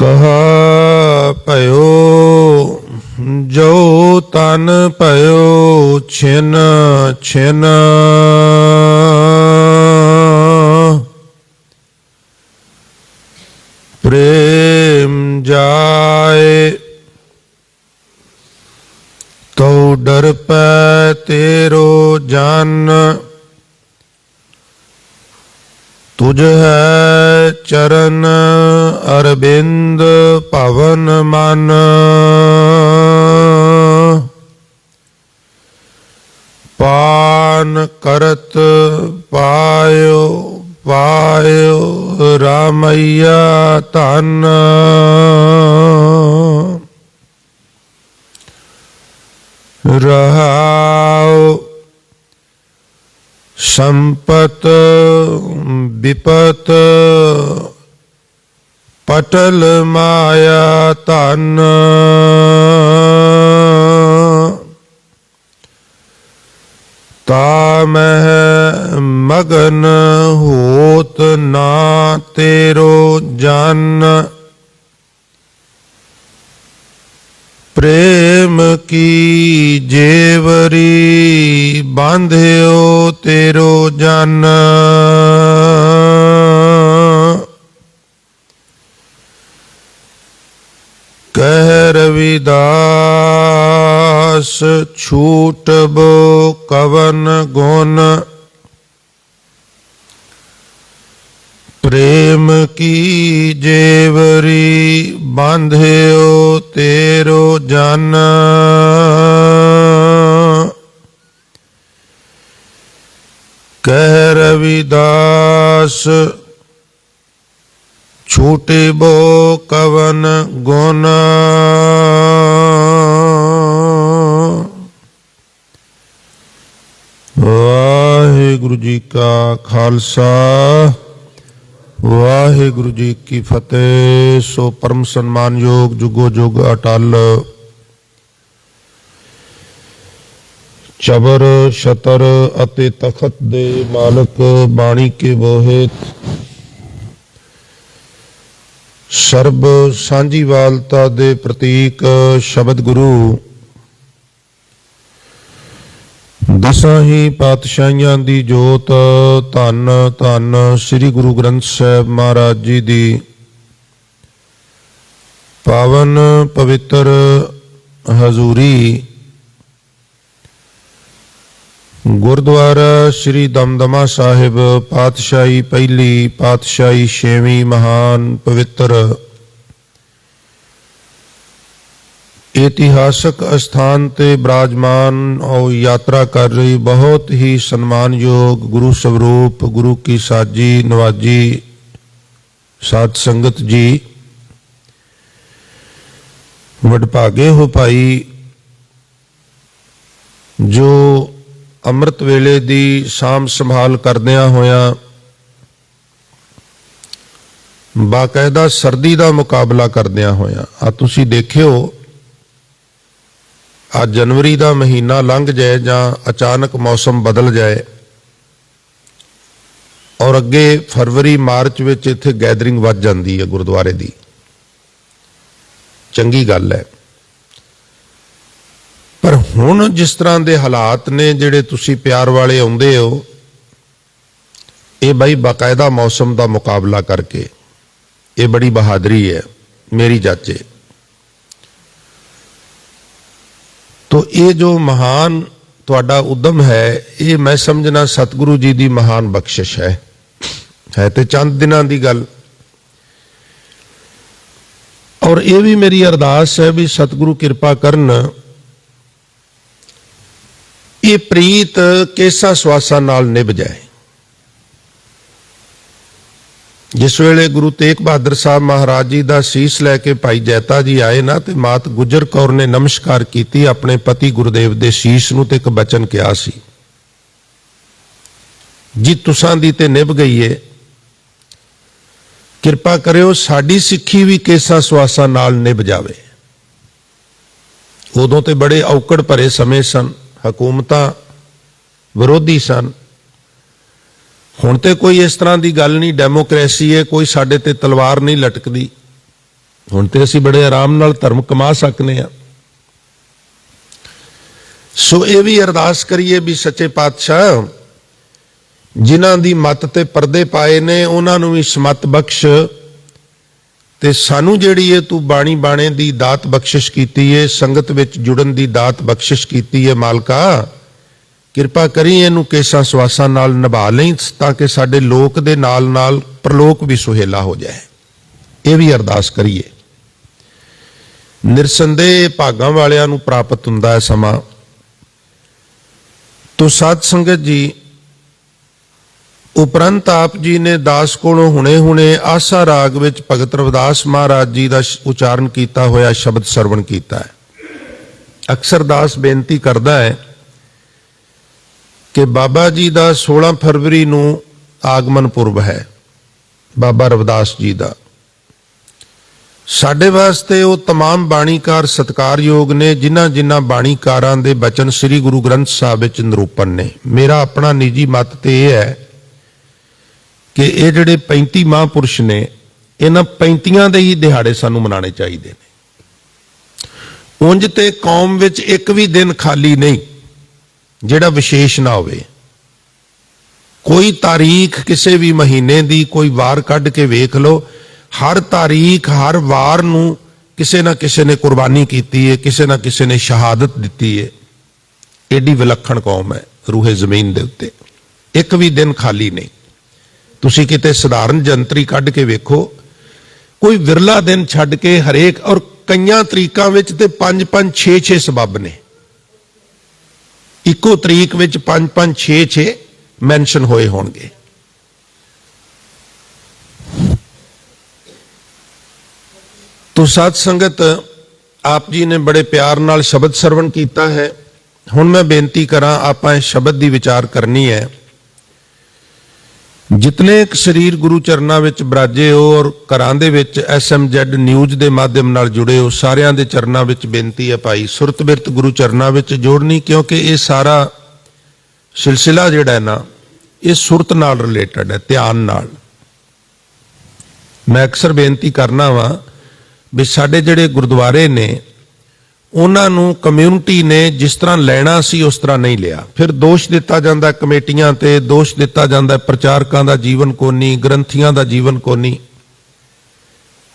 कहा पयो जो तन पयो छिन छिन प्रेम जाए तो डर पै तेरो जान तुझ है चरण अरविंद पवन मन पान करत पायो पायो रामैया धन रहाओ संपत विपत पटल माया धन तामह मगन होत ना तेरो जन प्रेम की जेवरी बांध्यो तेरो जन कह रविदास छूटबो कवन गुण प्रेम की जेवरी बांध्यो तेरो जन कह रविदास छूटे बो कवन गुण वाहिगुरु जी का खालसा वाहिगुरु जी की फतेह। सो परम सन्मान योग जुगो जुग अटल चबर छतर अते तखत दे मालक बाणी के बोहित सर्ब सांझीवालता दे प्रतीक शब्द गुरु दसां ही पातशाहियां दी जोत धन धन श्री गुरु ग्रंथ साहिब महाराज जी दी पावन पवित्र हजूरी गुरुद्वारा श्री दमदमा साहिब पातशाही पहली पातशाही छेवीं महान पवित्र इतिहासक स्थान ते विराजमान और यात्रा कर रही बहुत ही सम्मान योग गुरु स्वरूप गुरु की साजी नवाजी साध संगत जी वडभागे हो भाई जो अमृत वेले दी साम संभाल करदियां होया बाकायदा सर्दी का मुकाबला करदियां होया आ तुसी देखियो आज जनवरी का महीना लंघ जाए जां अचानक मौसम बदल जाए और अगे फरवरी मार्च विच इत्थे गैदरिंग वध जाती है गुरुद्वारे की चंगी गल है। पर हुण जिस तरह के हालात ने जिहड़े तुसी प्यार वाले आउंदे हो ये बई बाकायदा मौसम का मुकाबला करके ये बड़ी बहादरी है मेरी जाचे। तो ये जो महान तुहाडा उद्यम है ये मैं समझना सतगुरु जी की महान बख्शिश है तो चंद दिनों की गल और ये भी मेरी अरदास है भी सतगुरु कृपा करन ये प्रीत केसा स्वासा नाल निभ जाए। जिस वेले गुरु तेग बहादुर साहब महाराज जी का शीश लैके भाई जैता जी आए ना तो मात गुजर कौर ने नमस्कार की अपने पति गुरुदेव के शीश नूं ते एक बचन कहा सी जी तुसां दी ते निभ गई है कृपा करियो साडी सिक्खी भी केसा सुआसा नाल निभ जावे। उदों ते बड़े औकड़ भरे समय सन हुकूमतां विरोधी सन हुण ते कोई इस तरह की गल नहीं डेमोक्रेसी है कोई साडे ते तलवार नहीं लटकदी ਹੁਣ ਤੇ ਅਸੀਂ बड़े आराम नाल धर्म कमा सकने हैं। सो ये भी अरदास करिए भी सच्चे पातशाह जिन्हां दी मत ते परदे पाए ने उन्हां नूं भी समत बख्श ते सानू जिहड़ी है तू बाणी बाणे दी दात बख्शिश कीती है, संगत विच जुड़न दी दात बख्शिश कीती है। मालका किरपा करी इहनूं केसां सवासां नाल निभा लईं ताकि साडे लोक दे नाल नाल परलोक भी सुहेला हो जाए। ये भी अरदास करिए। निरसंदेह भागां वालियां नूं प्राप्त हुंदा है समा। तो साध संगत जी उपरंत आप जी ने दास कोलों हुणे हुणे आसा राग विच भगत रविदास महाराज जी का उचारण किया होया शब्द सरवण किया है। अक्सर दास बेनती करता है कि बाबा जी का 16 फरवरी नूं आगमन पुरब है बाबा रविदास जी का। साडे वास्ते वो तमाम बाणीकार सत्कारयोग ने जिन्हां जिन्हां बाणीकारां दे बचन श्री गुरु ग्रंथ साहिब विच निरूपण ने। मेरा अपना निजी मत ते यह है कि ये जिहड़े 35 महापुरुष ने इन्हां 35 दे ही दिहाड़े सानू मनाने चाहिए ने। उंज ते कौम विच एक भी दिन खाली नहीं जिहड़ा विशेष ना होवे। कोई तारीख किसी भी महीने दी कोई वार कढ के वेख लो, हर तारीख हर वार नूं किसी ना किसी ने कुर्बानी की है, किसी ना किसी ने शहादत दी है। एडी विलक्षण कौम है रूहे जमीन दे उत्ते, एक भी दिन खाली नहीं। तुसी किते साधारण जंतरी कढ के वेखो, कोई विरला दिन छड्ड के हरेक और कईयां तरीकां विच ते 5-5 6-6 सबब ने। इको तरीक विच 5-5 6-6 मैंशन होए होणगे। तो साध संगत आप जी ने बड़े प्यार नाल शब्द सरवण किया है। हुण मैं बेनती करा आपां इस शब्द की विचार करनी है। जितने शरीर गुरु चरना विच बराजे हो और घरां दे विच SMZ न्यूज़ के माध्यम नाल जुड़े हो, सारियां दे चरना विच बेनती है भाई सुरत बिरत गुरु चरना विच जोड़नी, क्योंकि ये सारा सिलसिला जिहड़ा है ना ये सुरत नाल रिलेटेड है, ध्यान नाल। मैं अक्सर बेनती करना वा भी साडे जिहड़े गुरुद्वारे ने उन्हां नूं कम्यूनिटी ने जिस तरह लेना सी उस तरह नहीं लिया। फिर दोष दिता जाता कमेटियां ते, दोष दिता जाता प्रचारकां दा जीवन कोनी, ग्रंथियां दा जीवन कोनी।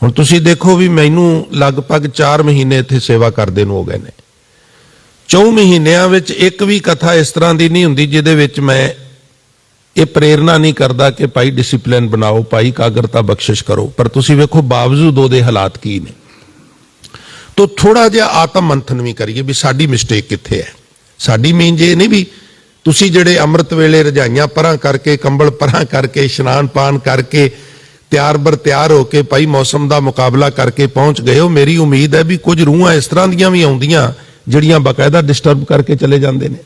हुण तुसीं देखो भी मैनूं लगभग 4 महीने इत्थे सेवा करदे नूं हो गए ने। 4 महीनों विच एक भी कथा इस तरह की नहीं हुंदी जिहदे विच मैं ये प्रेरणा नहीं करता कि भाई डिसिपलिन बनाओ, भाई एकाग्रता बख्शिश करो। पर तुसीं वेखो बावजूद उहदे हालात की ने। तो थोड़ा जिहा आत्म मंथन भी करिए भी साडी मिस्टेक कित्थे है। साडी मीन जे नहीं भी तुसीं जिहड़े अमृत वेले रजाइयां परां करके, कंबल परां करके, इशनान पान करके, तैयार बर तैयार होके भाई मौसम का मुकाबला करके पहुंच गए हो। मेरी उम्मीद है भी कुछ रूहां इस तरह दीयां भी आउंदियां जिहड़ियां बाकायदा डिस्टर्ब करके चले जाते हैं।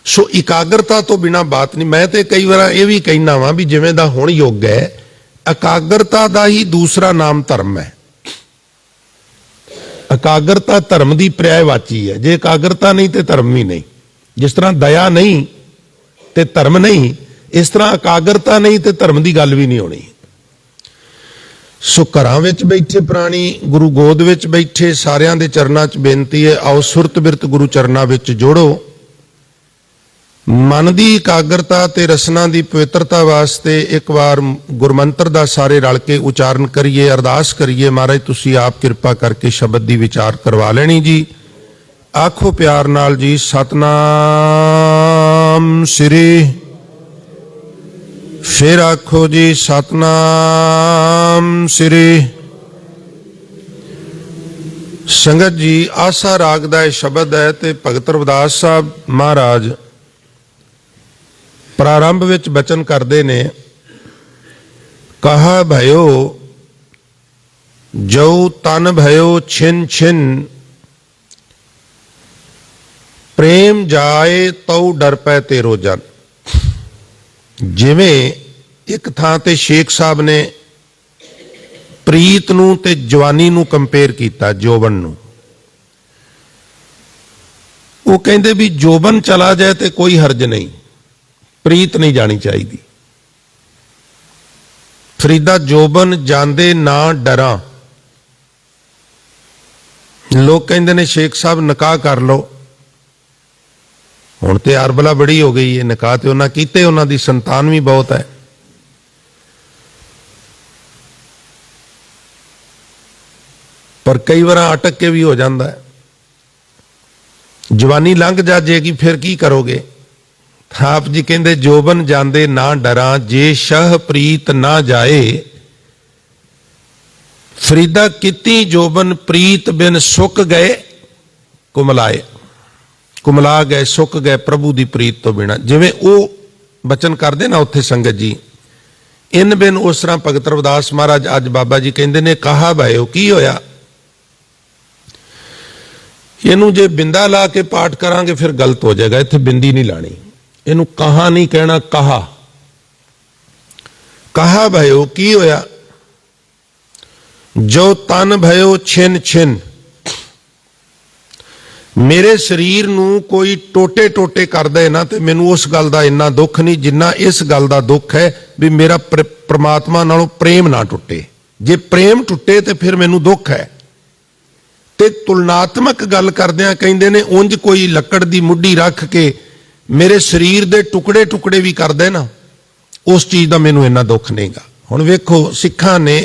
सो एकाग्रता तो बिना बात नहीं। मैं तो कई बार यह भी कहना वा भी जिवें दा हुण युग है, एकाग्रता का ही दूसरा नाम धर्म है। एकाग्रता धर्म की पर्यायवाची है। जे एकाग्रता नहीं तो धर्म भी नहीं। जिस तरह दया नहीं तो धर्म नहीं, इस तरह एकाग्रता नहीं तो धर्म की गल भी नहीं होनी। सो घरां विच बैठे प्राणी, गुरु गोद विच बैठे सारियां दे चरनां च बेनती है, आओ सुरत बिरत गुरु चरनां विच जोड़ो। मन की एकाग्रता ते रसना की पवित्रता वास्ते एक बार गुरमंत्र का सारे रल के उचारण करिए, अरदास करिए। महाराज तुसी आप कृपा करके शब्द की विचार करवा लेनी जी। आखो प्यार नाल जी सतनाम श्री, फिर आखो जी सतनाम श्री। संगत जी आसा राग का शब्द है ते भगत रविदास साहब महाराज प्रारंभ विच बचन करते ने, कहा भयो जो तन भयो छिन छिन, प्रेम जाए तौ डर पै तेरो जन। जिवें एक थां ते शेख साहब ने प्रीत नूं ते जवानी नूं कंपेयर किया, जोबन नूं। वो कहंदे भी जोबन चला जाए तो कोई हर्ज नहीं, प्रीत नहीं जानी चाहिए। फरीदा जोबन जांदे ना डरा, लोग कहते ने शेख साहब निकाह कर लो, हुण ते अरबला बड़ी हो गई है, निकाह ते उन्हां कीते, उन्हां दी संतान भी बहुत है। पर कई बार अटक के भी हो जाता है। जवानी लंघ जाएगी फिर की करोगे? आप जी कहते जोबन जांदे ना डरा, जे शह प्रीत ना जाए, फरीदा किती जोबन प्रीत बिन सुक गए कुमलाए। कुमला गए, सुक गए प्रभु की प्रीत तो बिना। जिवें वो बचन करते ना उत्थे संगत जी, इन बिन उस तरह भगत रविदास महाराज अज बाबा जी कहते ने कहा भायो की होया, इनू जे बिंदा ला के पाठ करांगे फिर गलत हो जाएगा। इत्थे बिंदी नहीं लानी, इनू कहा नहीं कहना, कहा। कहा भयो की होया, जो तन भयो छिन छिन। मेरे शरीर नू कोई टोटे टोटे कर दे ना ते मैनू उस गल दा इन्ना दुख नहीं जिन्ना इस गल दा दुख है भी मेरा परमात्मा नालों प्रेम ना टुटे। जे प्रेम टुटे ते फिर मैनू दुख है। ते तुलनात्मक गल करदियां कहंदे ने उंज कोई लकड़ दी मुड्ढी रख के मेरे शरीर दे टुकड़े टुकड़े भी कर दे ना, उस चीज दा मैनू इन्ना दुख नहींगा। हुण वेखो सिखां ने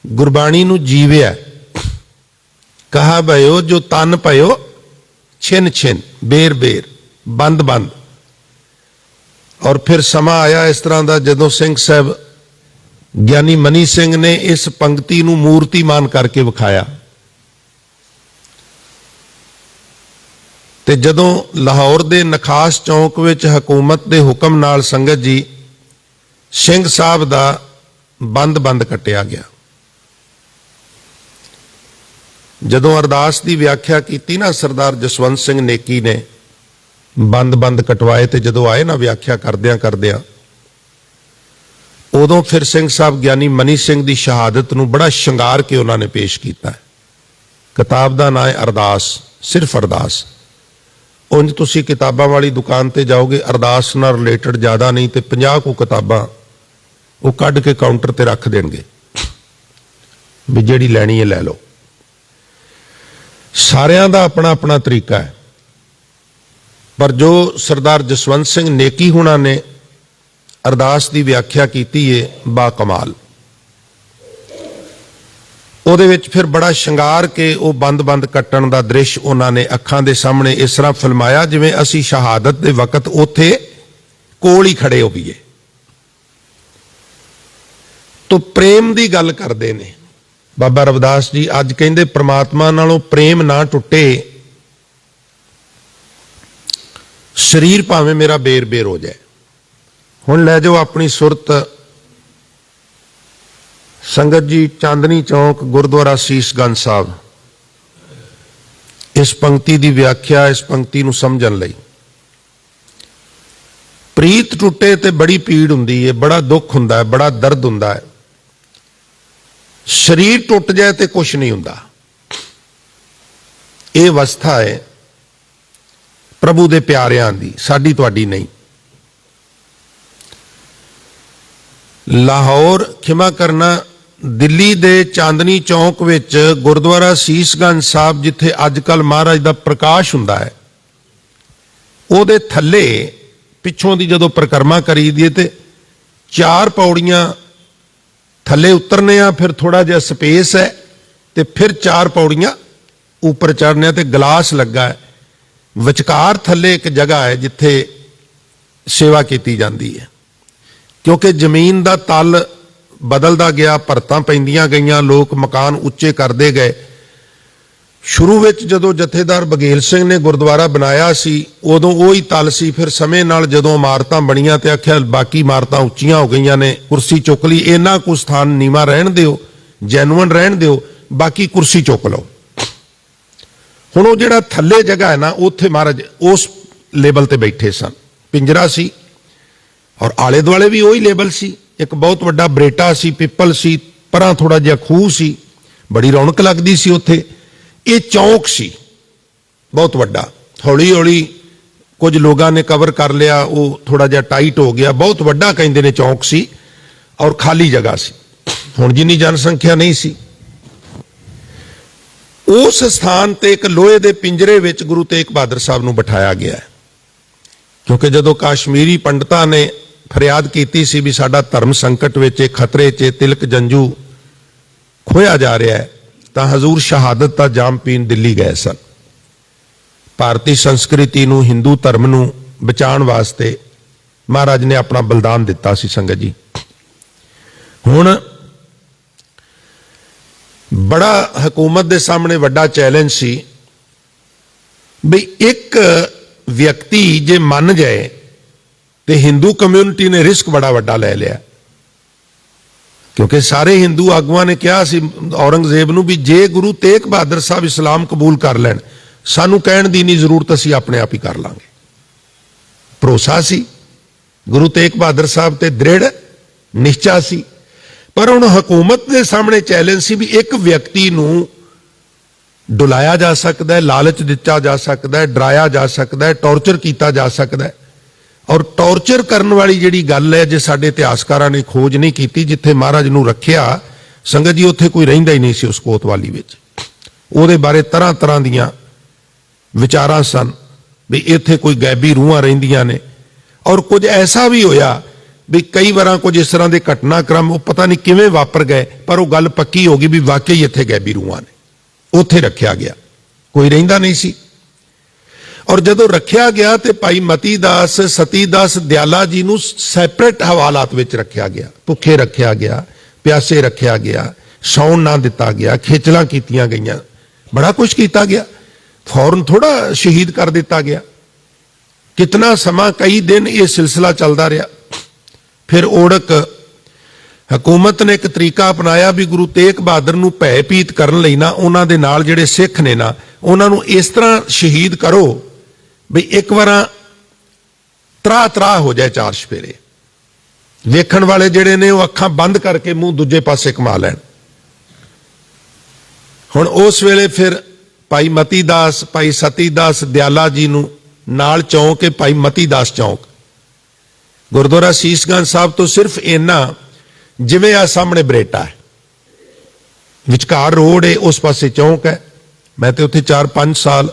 गुरबाणी नू जीविया। कहा भयो जो तन पयो छिन छिन, बेर बेर, बंद बंद। और फिर समा आया इस तरह का जदों सिंह साहब ज्ञानी मनी सिंह ने इस पंक्ति नू मूर्तिमान करके विखाया। ते जदों लाहौर दे नखास चौक विच हुकूमत दे हुक्म नाल संगत जी सिंह साहब दा बंद बंद कटिया गया। जदों अरदास की व्याख्या की ना सरदार जसवंत सिंह नेकी ने, बंद बंद कटवाए, तो जदों आए ना व्याख्या करदियां करदियां, उदों फिर सिंह साहब ज्ञानी मनी सिंह की शहादत नूं बड़ा शंगार के उन्होंने पेश किया। किताब का नाम है अरदास, सिर्फ अरदास। उंज तुसीं किताबां वाली दुकान ते जाओगे, अरदास नाल रिलेटेड ज़्यादा नहीं तो 50 को किताबां वो कढ़ के काउंटर ते रख देंगे भी जिहड़ी लैनी है लै लो। सारियां दा अपना अपना तरीका है। पर जो सरदार जसवंत सिंह नेकी हुणा ने अरदास की व्याख्या की है बाकमाल, ਉਹਦੇ ਵਿੱਚ फिर बड़ा शंगार के वो बंद बंद कट्टण का दृश्य उन्होंने अखां दे सामने इस तरह फिल्माया जिवें असी शहादत के वक्त उत्थे कोल ही खड़े हो गए। तो प्रेम की गल करते ने बाबा रविदास जी। अज कहंदे परमात्मा नालों प्रेम ना टुटे, शरीर भावें मेरा बेर बेर हो जाए। हुण लै जाओ अपनी सुरत संगत जी, चांदनी चौक गुरुद्वारा सीसगंज साहब, इस पंक्ति की व्याख्या, इस पंक्ति नूं समझण लई। प्रीत टुटे ते बड़ी पीड़ हुंदी है, बड़ा दुख हुंदा है, बड़ा दर्द हुंदा है। शरीर टुट जाए तो कुछ नहीं हुंदा। ये अवस्था है प्रभु दे प्यारियां दी, साडी तुहाडी नहीं। लाहौर, क्षमा करना, दिल्ली दे चांदनी चौक विच गुरुद्वारा सीसगंज साहब जिथे अजकल महाराज दा प्रकाश हुंदा है, ਉਹਦੇ थल्ले पिछों दी जदों परिक्रमा करी दी ते 4 पौड़ियां थल्ले उतरने आ, फिर थोड़ा जिहा स्पेस है ते फिर 4 पौड़ियां ऊपर चढ़ने ते गिलास लगा है। विचकार थल्ले एक जगह है जिथे सेवा की जाती है। क्योंकि जमीन का तल बदलता गया, भरतां पैंदियां गईयां, लोग मकान उच्चे करते गए। शुरू में जदों जथेदार बघेल सिंह ने गुरुद्वारा बनाया सी उदों वही तल सी। फिर समय नाल जदों इमारतां बणियां ते आख्या बाकी इमारतां उच्चियां हो गईयां ने, कुर्सी चुक ली, इन्ना कुछ स्थान नीवा रहन दिओ, जैनुअन रहन दिओ, बाकी कुर्सी चुक लो। हुण वो जिहड़ा थल्ले जगह है ना, उत्थे महाराज उस लेवल ते बैठे सन। पिंजरा सी और आले दुआले भी वही लेवल सी। एक बहुत वड्डा बरेटा सी, पिपल सी, परां थोड़ा जिहा खूह सी, बड़ी रौनक लगदी सी उत्थे। ये चौक सी बहुत वड्डा। हौली हौली कुछ लोगों ने कवर कर लिया, वो थोड़ा जिहा टाइट हो गया। बहुत वड्डा कहिंदे ने चौक सी और खाली जगह सी। हुण जिन्नी जनसंख्या नहीं सी। उस स्थान ते एक लोहे के पिंजरे विच गुरु तेग बहादुर साहब नूं बिठाया गया है। क्योंकि जदों काश्मीरी पंडितां ने फरियाद की सी भी साडा धर्म संकट विच खतरे च तिलक जंजू खोया जा रहा है, तो हजूर शहादत का जाम पीन दिल्ली गए सन। भारतीय संस्कृति नूं हिंदू धर्म नूं बचाउण वास्ते महाराज ने अपना बलिदान दिता सी। संगत जी, हुण बड़ा हुकूमत के सामने वड्डा चैलेंज सी भी एक व्यक्ति जे मन जाए तो हिंदू कम्यूनिटी ने रिस्क बड़ा वड्डा ले लिया। क्योंकि सारे हिंदू आगुआं ने कहा सी औरंगजेब नूं भी जे गुरु तेग बहादुर साहब इस्लाम कबूल कर लैण, सानू कहण दी नहीं जरूरत, असीं अपने आप ही कर लांगे। भरोसा सी गुरु तेग बहादुर साहब ते दृढ़ निश्चा सी। पर हुण हुकूमत के सामने चैलेंज सी भी एक व्यक्ति नूं डुलाया जा सकता है, लालच दिता जा सकता है, डराया जा सकता है, टॉर्चर किया जा सकता है। और टॉर्चर करने वाली जिहड़ी गल है, जे साडे इतिहासकारां ने खोज नहीं की, जिथे महाराज नूं रखिया संगत जी उत्थे कोई रहिंदा ही नहीं सी। उस कोतवाली विच उहदे बारे तरह तरह दीआं विचारां सन भी इत्थे कोई गैबी रूहां रहिंदियां ने। और कुछ ऐसा भी होया भी कई बार कुछ इस तरह के घटनाक्रम वो पता नहीं किवें वापर गए, पर वो गल पक्की हो गई भी वाकई इत्थे गैबी रूहां ने। उत्थे रखिया गया, कोई रहिंदा नहीं सी। और जदों रखिया गया तो भाई मती दास सती दास दयाला जी नूं सैपरेट हवालात विच रखिया गया, भुखे रखिया गया, प्यासे रखिया गया, सौण ना दिता गया, खेचलां कीतियां गईयां, बड़ा कुछ किया गया। फौरन थोड़ा शहीद कर दिता गया। कितना समा कई दिन ये सिलसिला चलता रहा। फिर ओढ़क हुकूमत ने एक तरीका अपनाया भी गुरु तेग बहादुर नूं भयभीत करन लई ना उन्हां दे नाल जिहड़े सिख ने ना उन्हां नूं इस तरह शहीद करो भी एक बार त्रा त्रा हो जाए, चार छफेरे वेखण वाले जिहड़े ने वो अखां बंद करके मूँह दूजे पासे घुमा लैण। हुण उस वेले फिर भाई मती दास भाई सती दास दयाला जी नूं नाल चौंक के भाई मती दास चौंक गुरुद्वारा सीसगंज साहब तो सिर्फ इन्ना जिवें आ सामने बरेटा है, विचकार रोड है, उस पासे चौंक है। मैं तो उत्थे 4-5 साल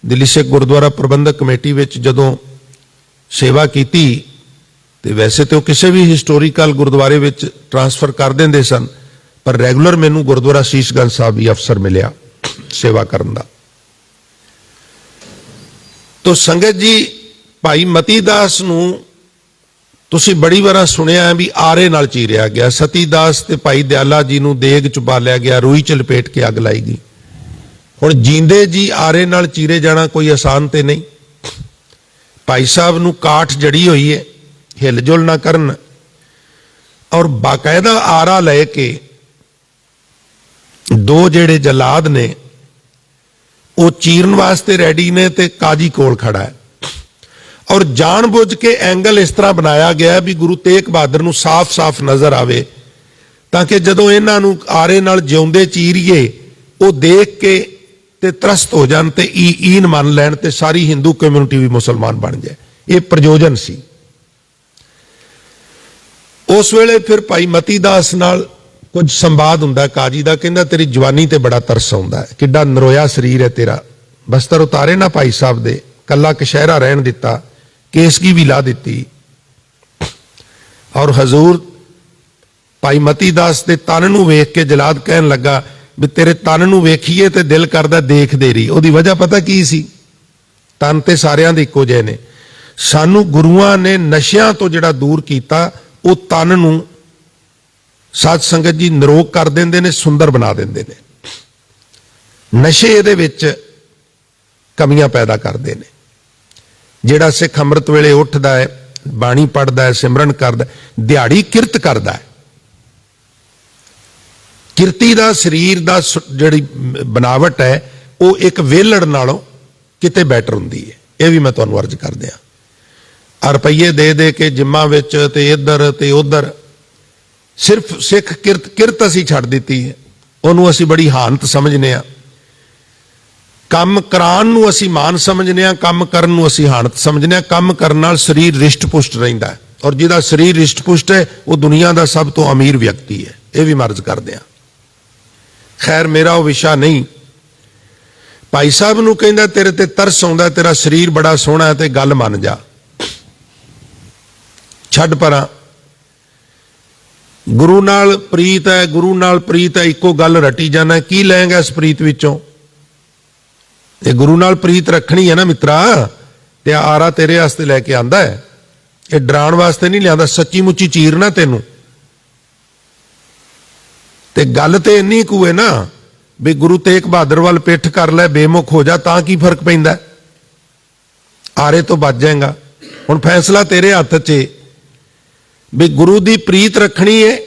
दिल्ली सिख गुरुद्वारा प्रबंधक कमेटी विच जदों सेवा की, तो वैसे तो किसी भी हिस्टोरीकल गुरुद्वारे विच ट्रांसफर कर देंदे सन, पर रैगूलर मैनू गुरुद्वारा शीशगंज साहब ही अवसर मिलिया सेवा करन दा। तो संगत जी भाई मती दास नूं तुसीं बड़ी बार सुनिया है भी आरे नाल चीरिया गया, सती दास ते भाई दयाला जी नूं देग च बालिया गया, रूई च लपेट के अग लाई गई। हुण जींदे जी आरे नाल चीरे जाना कोई आसान ते नहीं। भाई साहब नूं काठ जड़ी हुई है, हिल जुल ना करन, और बाकायदा आरा लैके दो जेड़े जलाद ने वो चीरन वास्ते रेडी ने ते काजी कोल खड़ा है। और जानबूझ के एंगल इस तरह बनाया गया भी गुरु तेग बहादुर नूं साफ साफ नजर आवे, ताकि जदों इन्हां नूं आरे नाल जिउंदे चीरीए वो देख के ते त्रस्त हो जान ते ईन मान लैण ते सारी हिंदू कम्यूनिटी भी मुसलमान बन जाए। ये प्रयोजन सी। उस वेले फिर भाई मती दास नाल कुछ संवाद हुंदा काजी दा, कहंदा तेरी जवानी ते बड़ा तरस आउंदा है, किड्डा नरोया शरीर है तेरा, बस्तर उतारे ना भाई साहब दे, कला कशहरा रहन दिता, केसगी भी ला दी। और हजूर भाई मती दास के तन नूं वेख के जलाद कहन लगा भी तेरे तन नूं वेखीए ते दिल करदा देख दे रही। उहदी वजह पता की सी? तन ते सारियां दे इक्को जिहे ने। सानू गुरुआं ने नशियां तो जिहड़ा दूर कीता, वो तन नूं साध संगत जी निरोग कर देंदे ने, सुंदर बना देंदे ने। नशे इहदे विच कमियां पैदा करते हैं। जिहड़ा सिख अमृत वेले उठदा है, बाणी पढ़दा है, सिमरन करदा है, दिहाड़ी किरत करदा है, किरती दा शरीर दा जिहड़ी बनावट है वो एक वेलड़ नालों किते बैटर हुंदी है। यह भी मैं तुहानूं अर्ज कर दियां। रुपये दे दे के जिम्मा विच ते इधर ते उधर सिर्फ सिख किरत असीं छड्ड दित्ती है, उहनूं असीं बड़ी हानत समझने आ। काम करान नूं असीं मान समझने आ, काम करन नूं असीं हानत समझने आ। काम करन नाल शरीर रिष्ट पुष्ट रहिंदा है, और जिहदा शरीर रिष्ट पुष्ट है वो दुनिया का सब तो अमीर व्यक्ति है। यह भी मर्ज करदे आ। खैर मेरा वो विशा नहीं, ਭਾਈ ਸਾਹਿਬ ਨੂੰ ਕਹਿੰਦਾ ਤੇਰੇ ਤੇ ਤਰਸ ਆਉਂਦਾ, ਤੇਰਾ ਸਰੀਰ ਬੜਾ ਸੋਹਣਾ ਹੈ ਤੇ ਗੱਲ ਮੰਨ ਜਾ, ਛੱਡ ਪਰਾਂ। ਗੁਰੂ ਨਾਲ ਪ੍ਰੀਤ ਹੈ, ਗੁਰੂ ਨਾਲ ਪ੍ਰੀਤ ਹੈ, ਇੱਕੋ ਗੱਲ ਰਟੀ ਜਾਣਾ, ਕੀ ਲੈਂਗਾ ਇਸ ਪ੍ਰੀਤ ਵਿੱਚੋਂ? ਇਹ ਗੁਰੂ ਨਾਲ ਪ੍ਰੀਤ ਰੱਖਣੀ ਹੈ ਨਾ ਮਿੱਤਰਾ, ਤੇ ਆਰਾ ਤੇਰੇ ਵਾਸਤੇ ਲੈ ਕੇ ਆਂਦਾ ਹੈ, ਇਹ ਡਰਾਉਣ ਵਾਸਤੇ ਨਹੀਂ ਲਿਆਂਦਾ, ਸੱਚੀ ਮੁੱਚੀ ਚੀਰਨਾ ਤੈਨੂੰ। ਤੇ ਗੱਲ ਤੇ ਇੰਨੀ ਕੁ ਹੈ ਨਾ ਵੀ ਗੁਰੂ ਤੇਗ ਬਹਾਦਰ ਵੱਲ ਪਿੱਠ ਕਰ ਲੈ, ਬੇਮੁਖ ਹੋ ਜਾ, ਤਾਂ ਕੀ ਫਰਕ ਪੈਂਦਾ? ਆਰੇ ਤੋਂ ਬਚ ਜਾਏਗਾ। ਹੁਣ ਫੈਸਲਾ ਤੇਰੇ ਹੱਥ 'ਚ ਵੀ ਗੁਰੂ ਦੀ ਪ੍ਰੀਤ ਰੱਖਣੀ ਹੈ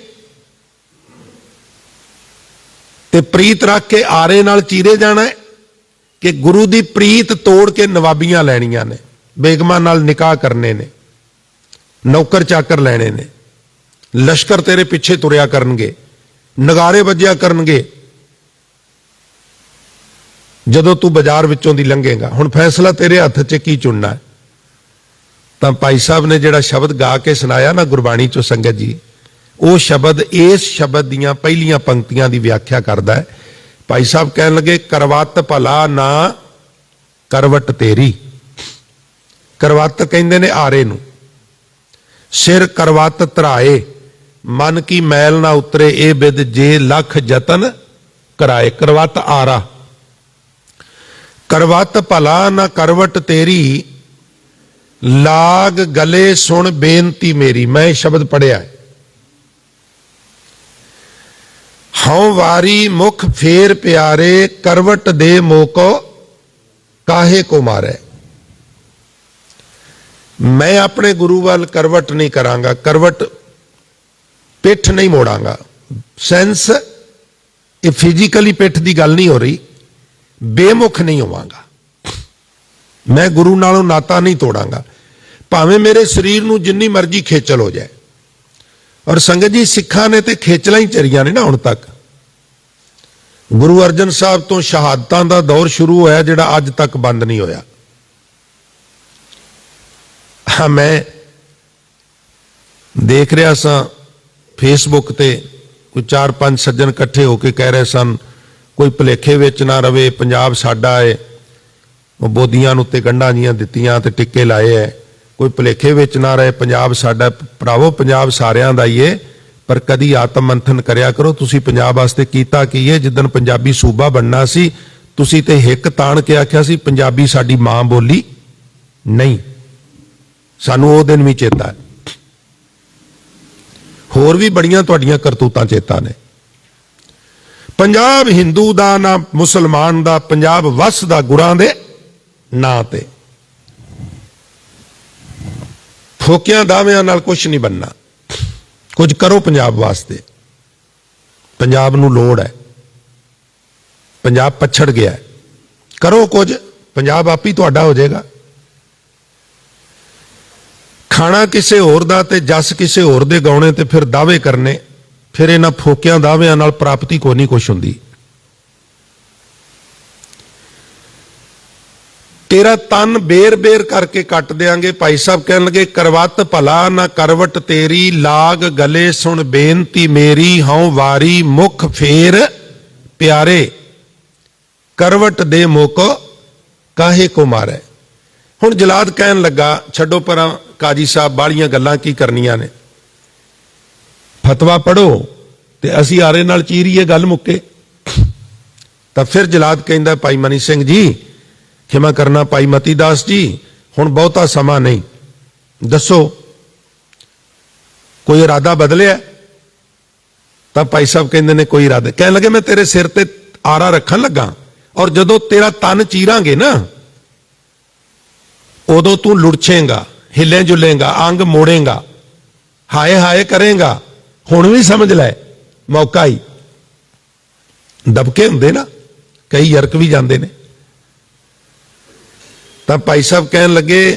ਤੇ ਪ੍ਰੀਤ ਰੱਖ ਕੇ ਆਰੇ ਨਾਲ ਚੀਰੇ ਜਾਣਾ ਹੈ, ਕਿ ਗੁਰੂ ਦੀ ਪ੍ਰੀਤ ਤੋੜ ਕੇ ਨਵਾਬੀਆਂ ਲੈਣੀਆਂ ਨੇ, ਬੇਗਮਾਂ ਨਾਲ ਨਿਕਾਹ ਕਰਨੇ ਨੇ, ਨੌਕਰ ਚਾਕਰ ਲੈਣੇ ਨੇ, ਲਸ਼ਕਰ ਤੇਰੇ ਪਿੱਛੇ ਤੁਰਿਆ ਕਰਨਗੇ, ਨਗਾਰੇ ਵੱਜਿਆ ਕਰਨਗੇ ਜਦੋਂ ਤੂੰ ਬਾਜ਼ਾਰ ਵਿੱਚੋਂ ਦੀ ਲੰਘੇਗਾ। ਹੁਣ ਫੈਸਲਾ ਤੇਰੇ ਹੱਥ 'ਚ, ਕੀ ਚੁਣਨਾ ਹੈ? ਤਾਂ ਭਾਈ ਸਾਹਿਬ ਨੇ ਜਿਹੜਾ ਸ਼ਬਦ ਗਾ ਕੇ ਸੁਣਾਇਆ ਨਾ ਗੁਰਬਾਣੀ 'ਚੋਂ ਸੰਗਤ ਜੀ, ਉਹ ਸ਼ਬਦ ਇਸ ਸ਼ਬਦ ਦੀਆਂ ਪਹਿਲੀਆਂ ਪੰਕਤੀਆਂ ਦੀ ਵਿਆਖਿਆ ਕਰਦਾ ਹੈ। ਭਾਈ ਸਾਹਿਬ ਕਹਿਣ ਲੱਗੇ, ਕਰਵਤ ਭਲਾ ਨਾ ਕਰਵਟ ਤੇਰੀ। ਕਰਵਤ ਕਹਿੰਦੇ ਨੇ ਆਰੇ ਨੂੰ, ਸਿਰ ਕਰਵਤ ਧਰਾਏ, ਮਨ ਕੀ ਮੈਲ ਨਾ ਉਤਰੇ, ਇਹ ਬਿਦ ਜੇ ਲੱਖ ਜਤਨ ਕਰਾਏ। ਕਰਵਤ ਆਰਾ, ਕਰਵਤ ਭਲਾ ਨਾ ਕਰਵਟ ਤੇਰੀ, ਲਾਗ ਗਲੇ ਸੁਣ ਬੇਨਤੀ ਮੇਰੀ। ਮੈਂ ਇਹ ਸ਼ਬਦ ਪੜਿਆ ਹੈ। ਹਉ ਵਾਰੀ ਮੁਖ ਫੇਰ ਪਿਆਰੇ, ਕਰਵਟ ਦੇ ਮੋਕੋ ਕਾਹੇ ਕੋ ਮਾਰੇ। ਮੈਂ ਆਪਣੇ ਗੁਰੂ ਵੱਲ ਕਰਵਟ ਨਹੀਂ ਕਰਾਂਗਾ, ਕਰਵਟ ਪਿੱਠ ਨਹੀਂ ਮੋੜਾਂਗਾ। ਸੈਂਸ ਇਹ ਫਿਜ਼ੀਕਲੀ ਪਿੱਠ ਦੀ ਗੱਲ ਨਹੀਂ ਹੋ ਰਹੀ, ਬੇਮੁਖ ਨਹੀਂ ਹੋਵਾਂਗਾ। ਮੈਂ ਗੁਰੂ ਨਾਲੋਂ ਨਾਤਾ ਨਹੀਂ ਤੋੜਾਂਗਾ, ਭਾਵੇਂ ਮੇਰੇ ਸਰੀਰ ਨੂੰ ਜਿੰਨੀ ਮਰਜ਼ੀ ਖੇਚਲ ਹੋ ਜਾਏ। ਔਰ ਸੰਗਤ ਜੀ, ਸਿੱਖਾਂ ਨੇ ਤੇ ਖੇਚਲਾਂ ਹੀ ਚਰੀਆਂ ਨੇ ਨਾ ਹੁਣ ਤੱਕ। ਗੁਰੂ ਅਰਜਨ ਸਾਹਿਬ ਤੋਂ ਸ਼ਹਾਦਤਾਂ ਦਾ ਦੌਰ ਸ਼ੁਰੂ ਹੋਇਆ, ਜਿਹੜਾ ਅੱਜ ਤੱਕ ਬੰਦ ਨਹੀਂ ਹੋਇਆ। ਮੈਂ ਦੇਖ ਰਿਹਾ ਸਾਂ ਫੇਸਬੁੱਕ ਤੇ ਕੋਈ 4-5 ਸੱਜਣ ਇਕੱਠੇ ਹੋ ਕੇ ਕਹਿ ਰਹੇ ਸਨ, ਕੋਈ ਭੁਲੇਖੇ ਵਿੱਚ ਨਾ ਰਵੇ, ਪੰਜਾਬ ਸਾਡਾ ਹੈ। ਉਹ ਬੋਦੀਆਂ ਉੱਤੇ ਗੰਢਾਂ ਜੀਆਂ ਦਿੱਤੀਆਂ ਤੇ ਟਿੱਕੇ ਲਾਏ ਹੈ, ਕੋਈ ਭੁਲੇਖੇ ਵਿੱਚ ਨਾ ਰਹੇ, ਪੰਜਾਬ ਸਾਡਾ। ਭਰਾਵੋ, ਪੰਜਾਬ ਸਾਰਿਆਂ ਦਾ ਹੀ ਹੈ, ਪਰ ਕਦੀ ਆਤਮ ਮੰਥਨ ਕਰਿਆ ਕਰੋ, ਤੁਸੀਂ ਪੰਜਾਬ ਵਾਸਤੇ ਕੀਤਾ ਕੀ ਹੈ? ਜਿੱਦਣ ਪੰਜਾਬੀ ਸੂਬਾ ਬਣਨਾ ਸੀ, ਤੁਸੀਂ ਤੇ ਹਿੱਕ ਤਾਣ ਕੇ ਆਖਿਆ ਸੀ ਪੰਜਾਬੀ ਸਾਡੀ ਮਾਂ ਬੋਲੀ ਨਹੀਂ। ਸਾਨੂੰ ਉਹ ਦਿਨ ਵੀ ਚੇਤਾ ਹੈ, ਹੋਰ ਵੀ ਬੜੀਆਂ ਤੁਹਾਡੀਆਂ ਕਰਤੂਤਾਂ ਚੇਤਾ ਨੇ। ਪੰਜਾਬ ਹਿੰਦੂ ਦਾ ਨਾ ਮੁਸਲਮਾਨ ਦਾ, ਪੰਜਾਬ ਵਸਦਾ ਗੁਰਾਂ ਦੇ ਨਾਂ ਤੇ। ਫੋਕਿਆਂ ਦਾਅਵਿਆਂ ਨਾਲ ਕੁਝ ਨਹੀਂ ਬਣਨਾ, ਕੁਝ ਕਰੋ ਪੰਜਾਬ ਵਾਸਤੇ। ਪੰਜਾਬ ਨੂੰ ਲੋੜ ਹੈ, ਪੰਜਾਬ ਪਛੜ ਗਿਆ ਹੈ, ਕਰੋ ਕੁਝ, ਪੰਜਾਬ ਆਪ ਹੀ ਤੁਹਾਡਾ ਹੋ ਜਾਏਗਾ। ਖਾਣਾ ਕਿਸੇ ਹੋਰ ਦਾ ਤੇ ਜਸ ਕਿਸੇ ਹੋਰ ਦੇ ਗਾਉਣੇ ਤੇ ਫਿਰ ਦਾਅਵੇ ਕਰਨੇ, ਫਿਰ ਇਹਨਾਂ ਫੋਕਿਆਂ ਦਾਅਵਿਆਂ ਨਾਲ ਪ੍ਰਾਪਤੀ ਕੋਈ ਨਹੀਂ ਕੁਛ ਹੁੰਦੀ। ਤੇਰਾ ਤਨ ਬੇਰ-ਬੇਰ ਕਰਕੇ ਕੱਟ ਦੇਾਂਗੇ। ਭਾਈ ਸਾਹਿਬ ਕਹਿਣ ਲੱਗੇ, ਕਰਵਤ ਭਲਾ ਨਾ ਕਰਵਟ ਤੇਰੀ, ਲਾਗ ਗਲੇ ਸੁਣ ਬੇਨਤੀ ਮੇਰੀ, ਹਉ ਵਾਰੀ ਮੁਖ ਫੇਰ ਪਿਆਰੇ, ਕਰਵਟ ਦੇ ਮੋਕੋ ਕਾਹੇ ਕੋ ਮਾਰੇ। ਹੁਣ ਜਲਾਦ ਕਹਿਣ ਲੱਗਾ, ਛੱਡੋ ਪਰਾਂ ਕਾਜੀ ਸਾਹਿਬ, ਬਾਹਲੀਆਂ ਗੱਲਾਂ ਕੀ ਕਰਨੀਆਂ ਨੇ, ਫਤਵਾ ਪੜੋ ਤੇ ਅਸੀਂ ਆਰੇ ਨਾਲ ਚੀਰੀਏ, ਗੱਲ ਮੁੱਕੇ। ਤਾਂ ਫਿਰ ਜਲਾਦ ਕਹਿੰਦਾ, ਭਾਈ ਮਨੀ ਸਿੰਘ ਜੀ ਖਿਮਾ ਕਰਨਾ, ਭਾਈ ਮਤੀ ਦਾਸ ਜੀ, ਹੁਣ ਬਹੁਤਾ ਸਮਾਂ ਨਹੀਂ, ਦੱਸੋ ਕੋਈ ਇਰਾਦਾ ਬਦਲਿਆ? ਤਾਂ ਭਾਈ ਸਾਹਿਬ ਕਹਿੰਦੇ ਨੇ, ਕੋਈ ਇਰਾਦਾ। ਕਹਿਣ ਲੱਗੇ, ਮੈਂ ਤੇਰੇ ਸਿਰ ਤੇ ਆਰਾ ਰੱਖਣ ਲੱਗਾ, ਔਰ ਜਦੋਂ ਤੇਰਾ ਤਨ ਚੀਰਾਂਗੇ ਨਾ, ਉਦੋਂ ਤੂੰ ਲੁੜਛੇਂਗਾ, ਹਿੱਲੇ ਜੁਲੇਂਗਾ, ਅੰਗ ਮੋੜੇਂਗਾ, ਹਾਏ ਹਾਏ ਕਰੇਂਗਾ। ਹੁਣ ਵੀ ਸਮਝ ਲੈ, ਮੌਕਾ ਹੀ। ਦਬਕੇ ਹੁੰਦੇ ਨਾ, ਕਈ ਯਰਕ ਵੀ ਜਾਂਦੇ ਨੇ। ਤਾਂ ਭਾਈ ਸਾਹਿਬ ਕਹਿਣ ਲੱਗੇ,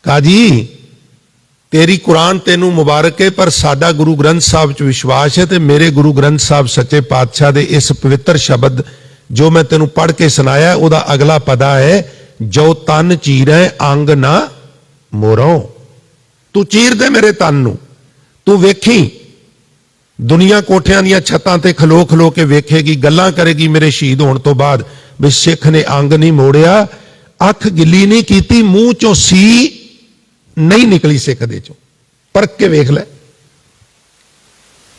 ਕਾਜੀ ਤੇਰੀ ਕੁਰਾਨ ਤੈਨੂੰ ਮੁਬਾਰਕ ਹੈ, ਪਰ ਸਾਡਾ ਗੁਰੂ ਗ੍ਰੰਥ ਸਾਹਿਬ 'ਚ ਵਿਸ਼ਵਾਸ ਹੈ, ਤੇ ਮੇਰੇ ਗੁਰੂ ਗ੍ਰੰਥ ਸਾਹਿਬ ਸੱਚੇ ਪਾਤਸ਼ਾਹ ਦੇ ਇਸ ਪਵਿੱਤਰ ਸ਼ਬਦ ਜੋ ਮੈਂ ਤੈਨੂੰ ਪੜ੍ਹ ਕੇ ਸੁਣਾਇਆ, ਉਹਦਾ ਅਗਲਾ ਪਦਾ ਹੈ, ਜੋ ਤਨ ਚੀਰੈ ਅੰਗ ਨਾ ਮੋਰੋਂ। ਤੂੰ ਚੀਰ ਦੇ ਮੇਰੇ ਤਨ ਨੂੰ, ਤੂੰ ਵੇਖੀ ਦੁਨੀਆ ਕੋਠਿਆਂ ਦੀਆਂ ਛੱਤਾਂ ਤੇ ਖਲੋ ਖਲੋ ਕੇ ਵੇਖੇਗੀ, ਗੱਲਾਂ ਕਰੇਗੀ ਮੇਰੇ ਸ਼ਹੀਦ ਹੋਣ ਤੋਂ ਬਾਅਦ, ਵੀ ਸਿੱਖ ਨੇ ਅੰਗ ਨਹੀਂ ਮੋੜਿਆ, ਅੱਖ ਗਿੱਲੀ ਨਹੀਂ ਕੀਤੀ, ਮੂੰਹ ਚੋਂ ਸੀ ਨਹੀਂ ਨਿਕਲੀ ਸਿੱਖ ਦੇ ਚੋਂ। ਪਰਖ ਕੇ ਵੇਖ ਲੈ,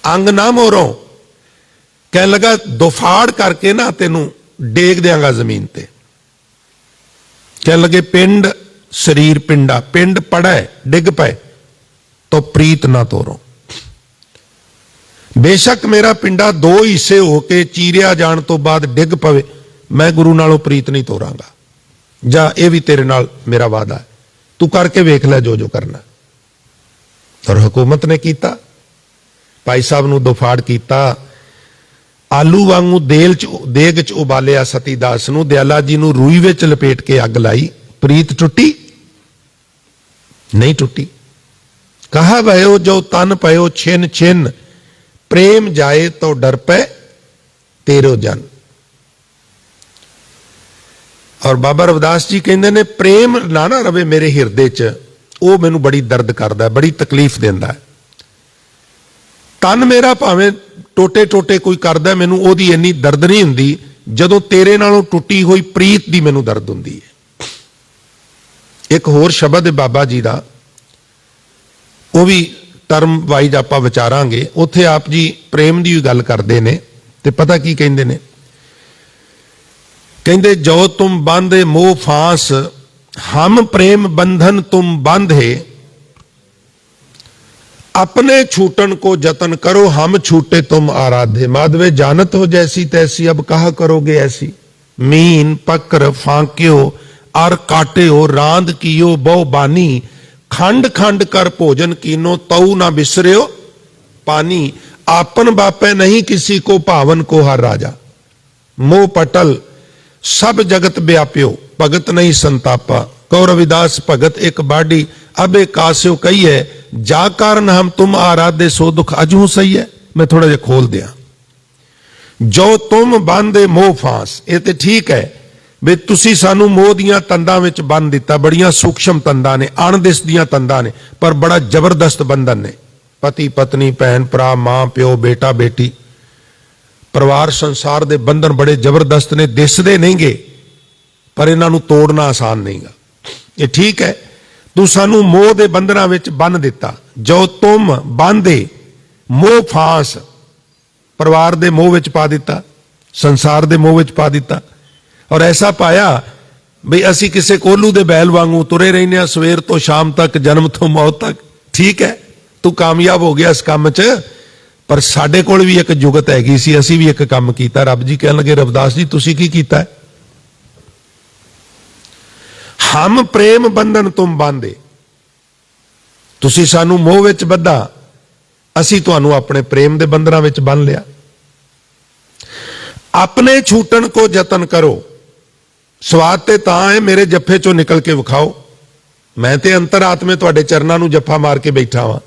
ਅੰਗ ਨਾ ਮੋੜੋ। ਕਹਿਣ ਲੱਗਾ ਦੁਫਾੜ ਕਰਕੇ ਨਾ ਤੈਨੂੰ ਡੇਗ ਦਿਆਂਗਾ ਜ਼ਮੀਨ ਤੇ। ਕਹਿਣ ਲੱਗੇ ਪਿੰਡ ਸਰੀਰ ਪਿੰਡਾ, ਪਿੰਡ ਪੜਾ ਡਿੱਗ ਪਏ तो प्रीत ना तोड़ो। बेशक मेरा पिंडा दो हिस्से होके चीरिया जान तो बाद डिग पवे, मैं गुरु नालों प्रीत नहीं तोड़ांगा। जा ये भी तेरे नाल मेरा वादा है, तू करके वेख ले जो जो करना। और हुकूमत ने किया, भाई साहब नूं दोफाड़ किया, आलू वांगू देग च उबालिया सतीदास नूं, दयाला जी नूं रूई विच लपेट के अग लाई। प्रीत टुटी नहीं टुटी। कहा भयो जो तन पयो छिन छिन, प्रेम जाए तो डर पे तेरो जन। और बाबा रविदास जी कहते ने प्रेम ना ना रवे मेरे हिरदे च, वो मैनू बड़ी दर्द करता है, बड़ी तकलीफ देंदा है। तन मेरा भावें टोटे टोटे कोई करदा, मैनू ओदी इन्नी दर्द नहीं हुंदी जदों तेरे नालों टुटी हुई प्रीत दी मैनू दर्द हुंदी है। एक होर शब्द है बाबा जी दा, वो भी टर्म वाइज आप विचारांगे। उत्थे आप जी प्रेम की गल करते ने, ते पता की कहंदे ने, कहंदे जो तुम बांधे मोह फांस, हम प्रेम बंधन तुम बांधे, अपने छूटन को जतन करो, हम छूटे तुम आराधे। माधवे जानत हो जैसी तैसी, अब कहा करोगे ऐसी। मीन पकर फांक्यो और काट्यो, रांद कियो बहु बानी, खंड खंड कर भोजन कीनो, तऊ ना बिसरियो पानी। आपन बापे नहीं किसी को, भावन को हर राजा। मोह पटल सब जगत व्याप्यो, भगत नहीं संतापा। कौ रविदास भगत एक बाडी, अबे कास्यो कही है, जा कारण हम तुम आराधे, सो दुख अजहू सही है। मैं थोड़ा जिहा खोल दिया। जो तुम बांधे मोह फांस, ये तो ठीक है भी तुसी सानू मोह दियां तंदां विच बंध दिता, बड़ियां सूक्ष्म तंदां ने, अणदिस दियां तंदां ने, पर बड़ा जबरदस्त बंधन ने। पति पत्नी, भैन भरा, मां प्यो, बेटा बेटी, परिवार संसार दे बंधन बड़े जबरदस्त ने, दिसदे नहींगे पर इन्हां नूं तोड़ना आसान नहींगा। ये ठीक है, तू सानू मोह दे बंधनां विच बंध दिता। जो तुम बांधे मोह फांस, परिवार दे मोह विच पा दिता, संसार दे मोह विच पा दिता। और ऐसा पाया भी असी किसी कोलू दे बैल वांगू तुरे रहने, सवेर तो शाम तक, जन्म तो मौत तक। ठीक है, तू कामयाब हो गया इस काम च, पर साडे कोल भी एक जुगत हैगी सी, असी भी एक काम कीता। रब जी कहन लगे रविदास जी तुसी की कीता है? हम प्रेम बंधन तुम बांधे, तुसी सानू मोह विच बद्धा, असी तुहानू अपने प्रेम दे बंधनां विच बंध लिया। अपने छूटन को जतन करो, स्वाद ते तां है मेरे जफे चों निकल के विखाओ। मैं ते अंतरात्मे तुहाडे चरनां नूं जफा मार के बैठा वां।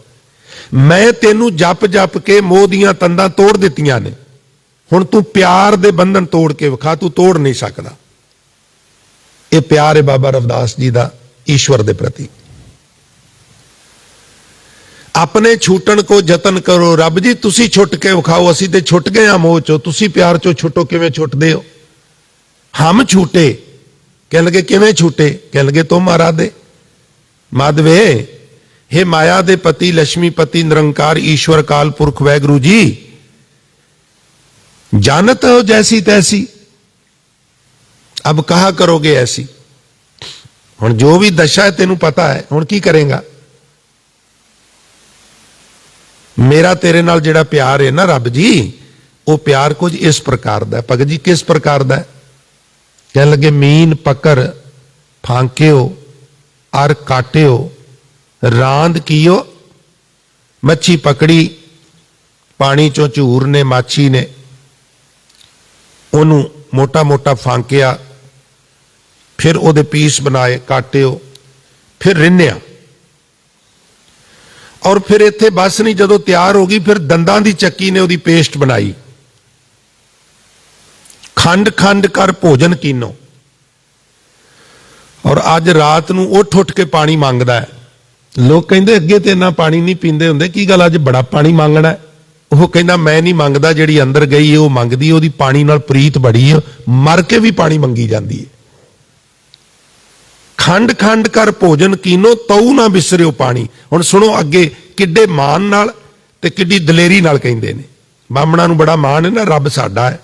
मैं तेनू जप जप के मोह दियां तंदां तोड़ दित्तियां ने, हुण तू प्यार दे बंधन तोड़ के विखा, तू तोड़ नहीं सकदा। ये प्यार है बाबा रविदास जी दा ईश्वर दे प्रति। अपने छूटन को जतन करो, रब जी तुसी छुट के विखाओ, असी ते छुट गए हां मोह चो, तुसी प्यार चो छुटो, किवें छुटदे हो? हम छूटे, कह लगे किवें छूटे? कह लगे तुम आराधे। माधवे हे माया दे पति, लक्ष्मीपति, निरंकार ईश्वर काल पुरख वैगुरु जी, जानत हो जैसी तैसी, अब कहा करोगे ऐसी। हुण जो भी दशा है तेनू पता है, हुण की करेगा? मेरा तेरे नाल जिहड़ा प्यार है ना रब जी, वो प्यार कुछ इस प्रकार दा। भगत जी किस प्रकार दा? कह लगे मीन पकर फांक्यो और काट्यो, रांद कियो, मच्छी पकड़ी, पानी चो झूर ने माछी ने ओनू मोटा मोटा फांकिया, फिर ओदे पीस बनाए, काट्यो, फिर रिन्निया, और फिर इत्थे बस नहीं, जदों तैयार हो गई फिर दंदां दी चक्की ने ओदी पेस्ट बनाई। खंड खंड कर भोजन कीनो, और अज रात नूं उठ के पानी मांगदा है। लोग कहंदे अगे ते इन्ना पानी नहीं पींदे हुंदे, की गल अज बड़ा पानी मांगना है? ਉਹ ਕਹਿੰਦਾ ਮੈਂ ਨਹੀਂ ਮੰਗਦਾ, ਜਿਹੜੀ ਅੰਦਰ ਗਈ ਹੈ ਉਹ ਮੰਗਦੀ, ਉਹਦੀ ਪਾਣੀ ਨਾਲ ਪ੍ਰੀਤ ਬੜੀ ਹੈ, ਮਰ ਕੇ ਵੀ ਪਾਣੀ ਮੰਗੀ ਜਾਂਦੀ ਹੈ। ਖੰਡ ਖੰਡ ਕਰ ਭੋਜਨ ਕੀਨੋ ਤਉ ਨਾ ਬਿਸਰਿਓ ਪਾਣੀ। ਹੁਣ ਸੁਣੋ ਅੱਗੇ ਕਿੱਡੇ ਮਾਣ ਨਾਲ ਤੇ ਕਿੱਡੀ ਦਲੇਰੀ ਨਾਲ ਕਹਿੰਦੇ ਨੇ। ਬਾਹਮਣਾਂ ਨੂੰ ਬੜਾ ਮਾਣ ਹੈ ਨਾ, ਰੱਬ ਸਾਡਾ ਹੈ,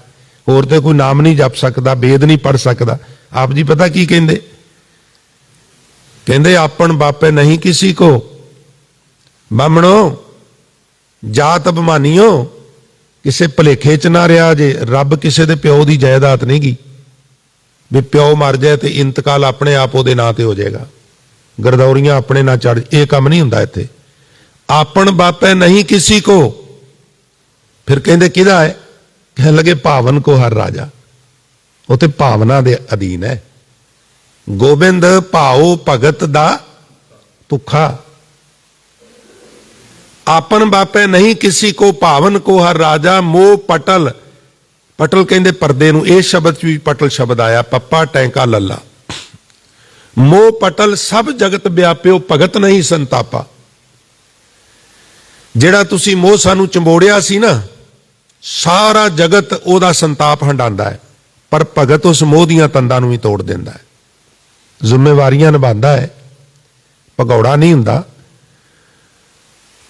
ਹੋਰ ਤੇ ਕੋਈ ਨਾਮ ਨਹੀਂ ਜਪ ਸਕਦਾ, ਵੇਦ ਨਹੀਂ ਪੜ ਸਕਦਾ। ਆਪ ਜੀ ਪਤਾ ਕੀ ਕਹਿੰਦੇ? ਕਹਿੰਦੇ ਆਪਨ ਬਾਪੇ ਨਹੀਂ ਕਿਸੀ ਕੋ, ਬਾਹਮਣੋ ਜਾਤ ਅਭਿਮਾਨੀਓ, ਕਿਸੇ ਭਲੇਖੇ ਚ ਨਾ ਰਿਹਾ ਜੇ। ਰੱਬ ਕਿਸੇ ਦੇ ਪਿਓ ਦੀ ਜਾਇਦਾਦ ਨਹੀਂ ਗੀ ਵੀ ਪਿਓ ਮਰ ਜਾਏ ਤੇ ਇੰਤਕਾਲ ਆਪਣੇ ਆਪ ਉਹਦੇ ਨਾਂ ਤੇ ਹੋ ਜਾਏਗਾ, ਗਰਦੌਰੀਆਂ ਆਪਣੇ ਨਾਂ ਚੜ, ਇਹ ਕੰਮ ਨਹੀਂ ਹੁੰਦਾ ਇੱਥੇ। ਆਪਨ ਬਾਪੇ ਨਹੀਂ ਕਿਸੀ ਕੋ, ਫਿਰ ਕਹਿੰਦੇ ਕਿਹਦਾ ਹੈ? ਕਹਿਣ ਲੱਗੇ ਭਾਵਨ ਕੋ ਹਰ ਰਾਜਾ, ਉਹ ਤੇ ਭਾਵਨਾ ਦੇ ਅਧੀਨ ਹੈ। ਗੋਬਿੰਦ ਭਾਉ ਭਗਤ ਦਾ ਭੁੱਖਾ। ਆਪਨ ਬਾਪੇ ਨਹੀਂ ਕਿਸੀ ਕੋ, ਭਾਵਨ ਕੋ ਹਰ ਰਾਜਾ, ਮੋਹ ਪਟਲ। ਪਟਲ ਕਹਿੰਦੇ ਪਰਦੇ ਨੂੰ, ਇਹ ਸ਼ਬਦ ਚ ਵੀ ਪਟਲ ਸ਼ਬਦ ਆਇਆ, ਪੱਪਾ ਟੈਂਕਾ ਲੱਲਾ। ਮੋਹ ਪਟਲ ਸਭ ਜਗਤ ਵਿਆਪਿਓ, ਭਗਤ ਨਹੀਂ ਸੰਤਾਪਾ। ਜਿਹੜਾ ਤੁਸੀਂ ਮੋਹ ਸਾਨੂੰ ਚੰਬੋੜਿਆ ਸੀ ਨਾ, ਸਾਰਾ ਜਗਤ ਉਹਦਾ ਸੰਤਾਪ ਹੰਡਾਉਂਦਾ ਹੈ, ਪਰ ਭਗਤ ਉਸ ਮੋਹ ਦੀਆਂ ਤੰਦਾਂ ਨੂੰ ਵੀ ਤੋੜ ਦਿੰਦਾ ਹੈ, ਜ਼ਿੰਮੇਵਾਰੀਆਂ ਨਿਭਾਉਂਦਾ ਹੈ, ਭਗੌੜਾ ਨਹੀਂ ਹੁੰਦਾ।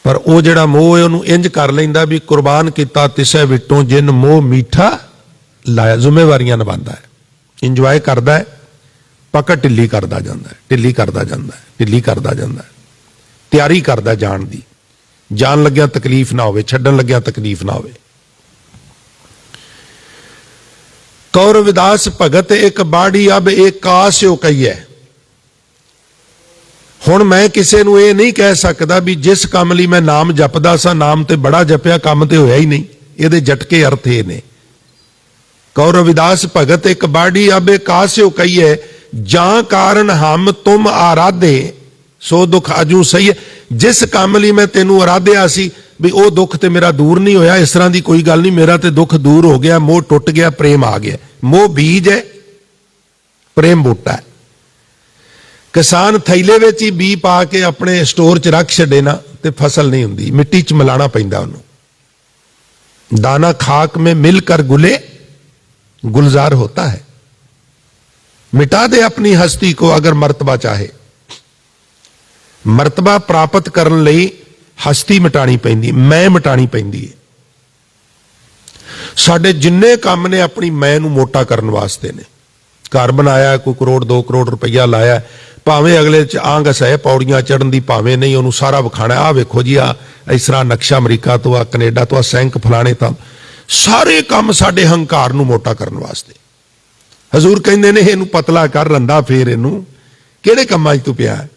ਪਰ ਉਹ ਜਿਹੜਾ ਮੋਹ ਹੈ ਉਹਨੂੰ ਇੰਜ ਕਰ ਲੈਂਦਾ ਵੀ ਕੁਰਬਾਨ ਕੀਤਾ ਤਿਸੈ ਵਿਟੋਂ ਜਿਨ ਮੋਹ ਮੀਠਾ ਲਾਇਆ। ਜ਼ਿੰਮੇਵਾਰੀਆਂ ਨਿਭਾਉਂਦਾ ਹੈ, ਇੰਜੋਏ ਕਰਦਾ ਹੈ, ਪਕੜ ਢਿੱਲੀ ਕਰਦਾ ਜਾਂਦਾ ਹੈ, ਢਿੱਲੀ ਕਰਦਾ ਜਾਂਦਾ ਹੈ, ਢਿੱਲੀ ਕਰਦਾ ਜਾਂਦਾ ਹੈ। ਤਿਆਰੀ ਕਰਦਾ ਜਾਣ ਦੀ, ਜਾਣ ਲੱਗਿਆ ਤਕਲੀਫ ਨਾ ਹੋਵੇ, ਛੱਡਣ ਲੱਗਿਆ ਤਕਲੀਫ ਨਾ ਹੋਵੇ। ਕੌਰਵਿਦਾਸ ਭਗਤ ਇੱਕ ਬਾੜੀ ਅਬ ਇੱਕ ਕਾਸਿਓ ਕਹੀਐ। ਹੁਣ ਮੈਂ ਕਿਸੇ ਨੂੰ ਇਹ ਨਹੀਂ ਕਹਿ ਸਕਦਾ ਵੀ ਜਿਸ ਕੰਮ ਲਈ ਮੈਂ ਨਾਮ ਜਪਦਾ ਸਾਂ, ਨਾਮ ਤੇ ਬੜਾ ਜਪਿਆ, ਕੰਮ ਤੇ ਹੋਇਆ ਹੀ ਨਹੀਂ। ਇਹਦੇ ਜਟਕੇ ਅਰਥ ਇਹ ਨੇ। ਕੌਰਵਿਦਾਸ ਭਗਤ ਇੱਕ ਬਾੜੀ ਅਬ ਇੱਕ ਕਾਸਿਓ ਕਹੀਐ, ਜਾਂ ਕਾਰਨ ਹਮ ਤੁਮ ਆਰਾਧੇ ਸੋ ਦੁੱਖ ਅਜੂ ਸਹੀ ਹੈ। ਜਿਸ ਕੰਮ ਲਈ ਮੈਂ ਤੈਨੂੰ ਆਰਾਧਿਆ ਸੀ ਵੀ ਉਹ ਦੁੱਖ ਤੇ ਮੇਰਾ ਦੂਰ ਨਹੀਂ ਹੋਇਆ, ਇਸ ਤਰ੍ਹਾਂ ਦੀ ਕੋਈ ਗੱਲ ਨਹੀਂ। ਮੇਰਾ ਤੇ ਦੁੱਖ ਦੂਰ ਹੋ ਗਿਆ, ਮੋਹ ਟੁੱਟ ਗਿਆ, ਪ੍ਰੇਮ ਆ ਗਿਆ। ਮੋਹ ਬੀਜ ਹੈ, ਪ੍ਰੇਮ ਬੂਟਾ ਹੈ। ਕਿਸਾਨ ਥੈਲੇ ਵਿੱਚ ਹੀ ਬੀ ਪਾ ਕੇ ਆਪਣੇ ਸਟੋਰ 'ਚ ਰੱਖ ਛੱਡੇ ਨਾ ਤੇ ਫਸਲ ਨਹੀਂ ਹੁੰਦੀ, ਮਿੱਟੀ 'ਚ ਮਿਲਾਣਾ ਪੈਂਦਾ ਉਹਨੂੰ। दाना खाक में मिलकर गुले गुलजार होता है। मिटा दे अपनी हस्ती को अगर मर्तबा चाहे। मर्तबा प्राप्त करने लई हस्ती मिटानी पैंदी, मैं मिटानी पैंदी है। साडे जिन्ने काम ने अपनी मैं नूं मोटा करने वास्ते ने। घर बनाया, कोई करोड़ 2 करोड़ रुपया लाया, भावें अगले च आंग है पौड़ियां चढ़न दी, भावें नहीं, उन्होंने सारा विखाना। आ वेखो जी, आ इस तरह नक्शा अमरीका तो, आ कनेडा तो, आ सैंक फलाने तो, सारे काम साडे हंकार नूं मोटा करने वास्ते। हजूर कहंदे ने इहनूं पतला कर, रंदा फेर इहनूं, किहड़े कम्मां 'च तूं पिया है?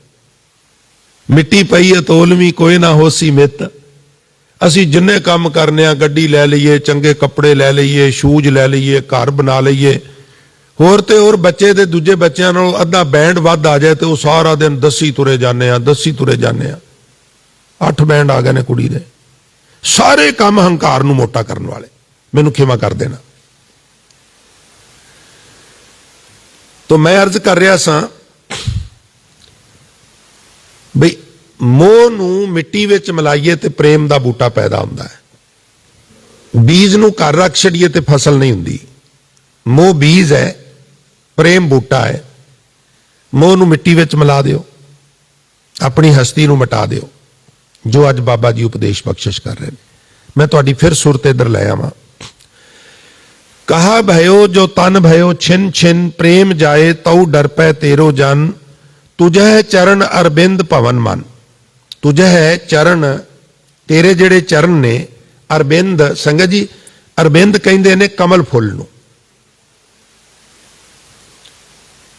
मिट्टी पई है तोलवी, कोई ना होसी मित। असीं जिन्ने काम करने, गड्डी लै लईए, चंगे कपड़े लै लईए, शूज लै लईए, घर बना लईए, होर ते होर बच्चे दे दूजे बच्चों नालों अद्धा बैंड वध आ जाए तो वो सारा दिन दसी तुरे जाने, दसी तुरे जाने। 8 बैंड आ गए ने कुड़ी दे। सारे काम हंकार नूं मोटा करने वाले। मैनूं खिमा कर देना। तो मैं अर्ज कर रहा सां बई मोह नूं मिट्टी विच मिलाइए ते प्रेम दा बूटा पैदा हुंदा है। बीज नूं घर रख छड़िए ते फसल नहीं हुंदी। मोह बीज है, प्रेम बूटा है। मोह नूं मिट्टी विच मिला दिओ, अपनी हस्ती नूं मिटा दिओ, जो अज बाबा जी उपदेश बख्शिश कर रहे हैं। मैं तुहाडी फिर सुरत इधर ले आवां। कहा भयो जो तन भयो छिन छिन, प्रेम जाए तऊ डर पै तेरो जन, तुझे है चरण अरबिंद भवन मन। तुझे है चरण, तेरे जेड़े चरण ने अरबिंद, संगत जी अरबिंद कहंदे ने कमल फुल नूं।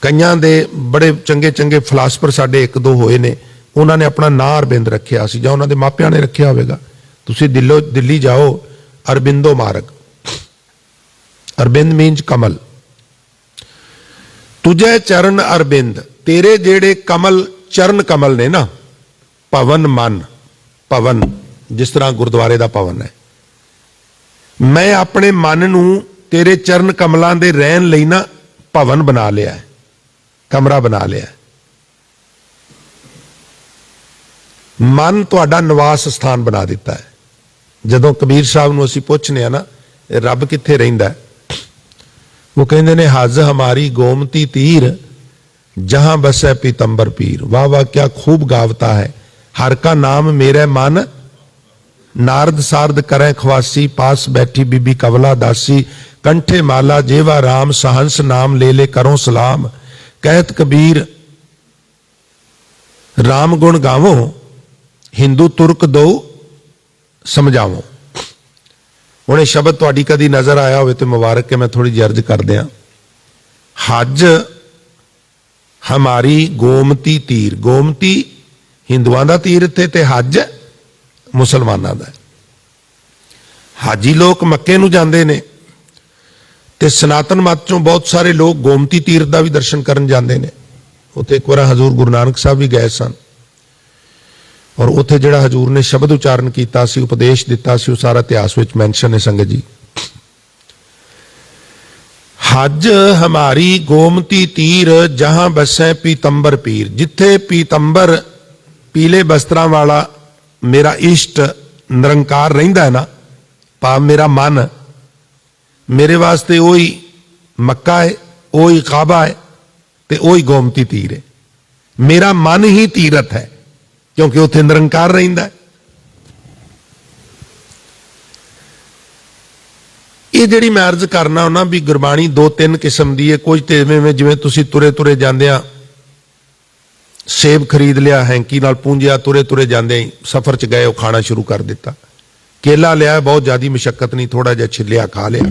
कईयां दे बड़े चंगे चंगे फिलासफर साडे 1-2 होए ने, उन्होंने अपना नां अरबिंद रखिया सी, जां उन्हां दे मापियां ने रखिया होवेगा। तुसीं दिल्ली जाओ, अरबिंदो मार्ग, अरबिंद मीन्स कमल। तुझे चरण अरबिंद, तेरे जेड़े कमल, चरण कमल ने ना, भवन मन, भवन जिस तरह गुरुद्वारे दा भवन है, मैं अपने मन नूं तेरे चरण कमलों दे रहन लई ना भवन बना लिया है, कमरा बना लिया। मन तुहाडा निवास स्थान बना दिता है। ਜਦੋਂ ਕਬੀਰ ਸਾਹਿਬ ਨੂੰ ਅਸੀਂ ਪੁੱਛਨੇ ਆ ਨਾ ਇਹ ਰੱਬ ਕਿੱਥੇ ਰਹਿੰਦਾ, ਉਹ ਕਹਿੰਦੇ ਨੇ ਹਜ਼ ਹਮਾਰੀ ਗੋਮਤੀ तीर जहां बसै पीतंबर पीर। वाह वाह क्या खूब गावता है, हर का नाम मेरे मन, नारद सारद करें खवासी, पास बैठी बीबी कवला दासी, कंठे माला जेवा राम, सहंस नाम ले ले करो सलाम। कहत कबीर राम गुण गावो, हिंदू तुर्क दो समझावो। हुणे शब्द तुहाडी कदी नजर आया होवे तो मुबारक है, मैं थोड़ी जी अर्ज कर दियां। हज हमारी गोमती तीर, गोमती हिंदुआं दा तीर्थ है ते हज मुसलमानां दा। हाजी लोग मक्के नूं जांदे ने ते सनातन मत चों बहुत सारे लोग गोमती तीर्थ दा भी दर्शन करन जांदे ने। उत्थे एक बार हजूर गुरु नानक साहब भी गए सन और उत्थे जिहड़ा हजूर ने शब्द उचारण कीता सी, उपदेश दिता सी, वो सारा इतिहास विच मैंशन है संगत जी। हज हमारी गोमती तीर जहां बसै पीतंबर पीर, जिथे पीतंबर पीले वस्त्रां वाला मेरा इष्ट निरंकार रहिंदा है ना, भाव मेरा मन, मेरे वास्ते ओही मक्का है, ओही काबा है ते ओही गोमती तीर है। मेरा मन ही तीरथ है क्योंकि उत्थे निरंकार रहिंदा है। ये जिहड़ी मैं अर्ज करना होना भी गुरबाणी दो तीन किस्म की है। कुछ तो इवें जिवें तुसीं तुरे तुरे जांदियां सेब खरीद लिया, हैंकी नाल पूंजिया, तुरे तुरे जांदे सफर च गए, खाना शुरू कर दिता। केला लिया, बहुत ज़्यादा मुशक्कत नहीं, थोड़ा जिहा छिलिया खा लिया।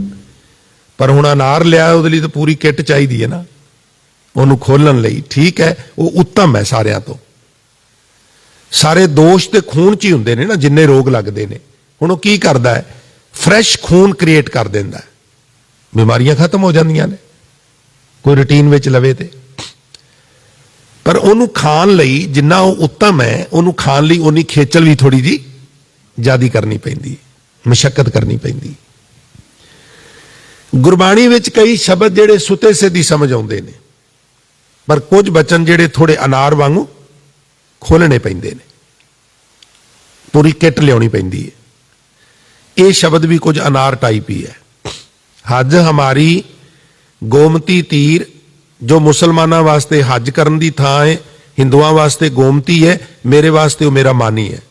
पर हुण अनार लिया, उहदे लई तां पूरी किट चाहीदी है ना उहनूं खोलण लई। ठीक है, वो उत्तम है सारियां तो। सारे दोष ते खून च ही हुंदे ने ना, जिन्ने रोग लगदे ने। हुण वो की करदा है, फ्रैश खून क्रिएट कर दिंदा है, बीमारियां खत्म हो जांदियां ने कोई रूटीन विच लवे ते। पर उहनूं खाण लई जिन्ना वो उत्तम है, उहनूं खाण लई उन्नी खेचल भी थोड़ी जी ज़्यादा करनी पैंदी, मुशक्कत करनी पैंदी। गुरबाणी विच कई शब्द जिहड़े सुते सिद्धी समझ आउंदे ने, पर कुछ बचन जिहड़े थोड़े अनार वांगू खोलने पैंदे ने, पूरी किट लियाउणी पैंदी है। ये शब्द भी कुछ अनार टाइप ही है। हज हमारी गोमती तीर, जो मुसलमाना वास्ते हज करन दी थां है, हिंदुआं वास्ते गोमती है, मेरे वास्ते वो मेरा मानी है।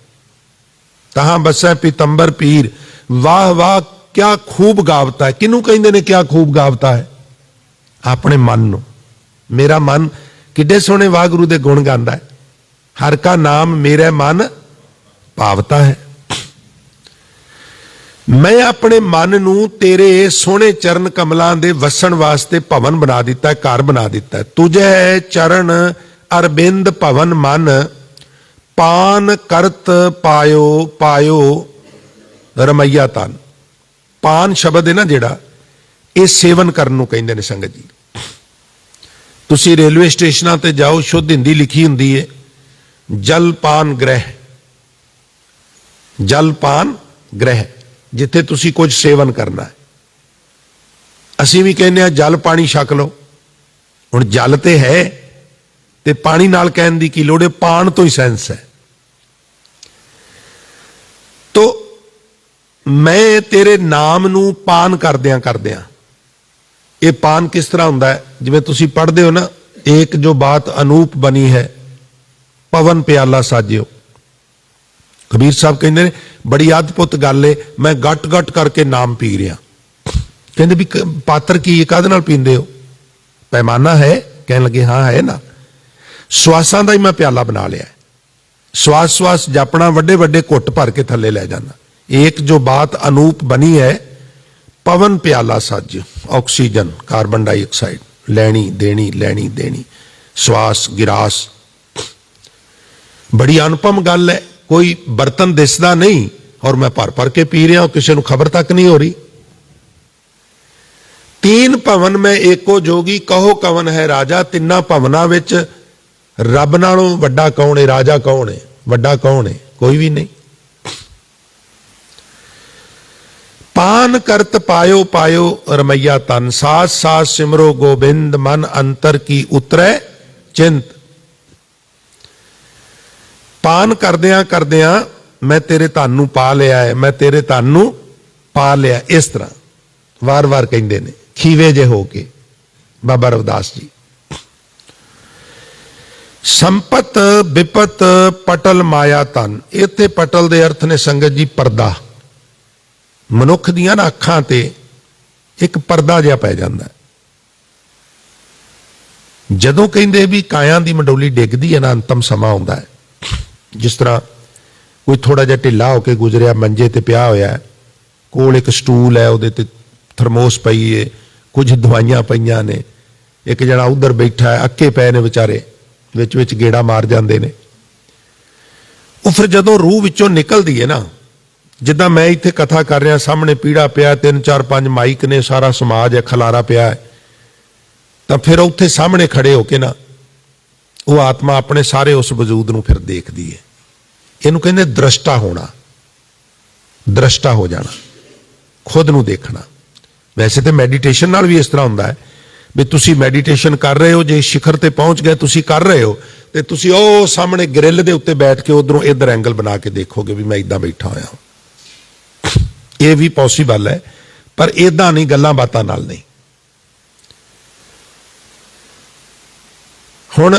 तहां बसै पीतंबर पीर, वाह वाह क्या खूब गावता है। किनू कहिंदे ने क्या खूब गावता है? अपने मन नूं। मेरा मन किड्डे सोहणे वाहगुरू दे गुण गांदा है। हर का नाम मेरा मन भावता है। मैं अपने मन नूं तेरे सोहणे चरण कमलां दे वसण वास्ते भवन बना दिता है, घर बना दिता है। तुझे चरण अरबिंद भवन मन, पान करत पायो पायो रमैया तन। पान शब्द है ना जिहड़ा, ये सेवन करन नूं कहिंदे ने संगत जी। तुसीं रेलवे स्टेशनां ते जाओ, शुद्ध हिंदी लिखी हुंदी है जलपान गृह, जलपान गृह, जिथे तुसी कुछ सेवन करना है। असी भी कहने जल पानी छक लो। हुण जल ते है ते पानी नाल कहण दी की लोड़ है, पान तो ही सेंस है। तो मैं तेरे नाम नूं पान करदियां ये पान किस तरह हुंदा है? जिवें तुसी पढ़दे हो ना, एक जो बात अनूप बनी है पवन प्याला साजियो। कबीर साहब कहते हैं बड़ी अद्भुत गल है, मैं गट गट करके नाम पी रहा। कहते भी पात्र की काहदे नाल पींदे हो? पैमाना है? कहने लगे हाँ है ना। श्वासां दा ही मैं प्याला बना लिया है, श्वास श्वास जपना, वड्डे वड्डे घुट भर के थले लै जाना। एक जो बात अनूप बनी है पवन प्याला साज, ऑक्सीजन कार्बन डाइऑक्साइड लैनी देनी, श्वास गिरास। बड़ी अनुपम गल है। कोई बर्तन दिसदा नहीं और मैं भर भर के पी रहा हूं, किसी को खबर तक नहीं हो रही। तीन भवन में एको जोगी, कहो कवन है राजा। तिन्ना भवनां विच रब नालों वड्डा कौन है? राजा कौन है? वड्डा कौन है? कोई भी नहीं। पान करत पायो पायो रमैया तन, सास सास सिमरो गोबिंद, मन अंतर की उतरै चिंत। पान करदियां करदियां मैं तेरे धन नूं पा लिया है, मैं तेरे धन नूं पा लिया, इस तरह वार वार कहंदे ने खीवे जे हो के बाबा रविदास जी। संपत विपत पटल माया तन, इत्थे पटल दे अर्थ ने संगत जी परदा। मनुख दियां ना अखां ते एक परदा जिहा पै जांदा है। जदों कहिंदे भी कायां दी मंडोली डिगदी है ना, अंतम समा आउंदा है। जिस तरह कोई थोड़ा जिहा ढिला होके गुजरिया, मंजे ते पिया होया है, कोल एक स्टूल है, उहदे ते थरमोस पई है, कुछ दवाइयां पईयां ने, एक जणा उधर बैठा है, अक्के पए ने बेचारे, विच विच गेड़ा मार जांदे ने। ਉਹ ਫਿਰ ਜਦੋਂ रूह विचों निकलदी है ना, जिद्दां मैं इत्थे कथा कर रहा, सामने पीड़ा पिया, 3 4 5 माइक ने, सारा समाज है, खलारा पिया है, तो फिर उत्थे सामने खड़े होके ना वो आत्मा अपने सारे उस वजूद नूं फिर देखदी है। इहनूं कहंदे दृष्टा होना, दृष्टा हो जाना, खुद नूं देखना। वैसे तो मैਡੀਟੇਸ਼ਨ नाल भी इस तरह हुंदा है भी तुसीं मैਡੀਟੇਸ਼ਨ कर रहे हो, जे शिखर ते पहुंच गए, तुसीं कर रहे हो, तो तुसीं ਉਹ सामने ग्रिल दे उत्ते बैठ के उधरों इधर एंगल बना के देखोगे भी मैं इदां बैठा होया हां। ये भी पॉसीबल है, पर इदां नहीं, गल्लां बातां नाल नहीं। हुण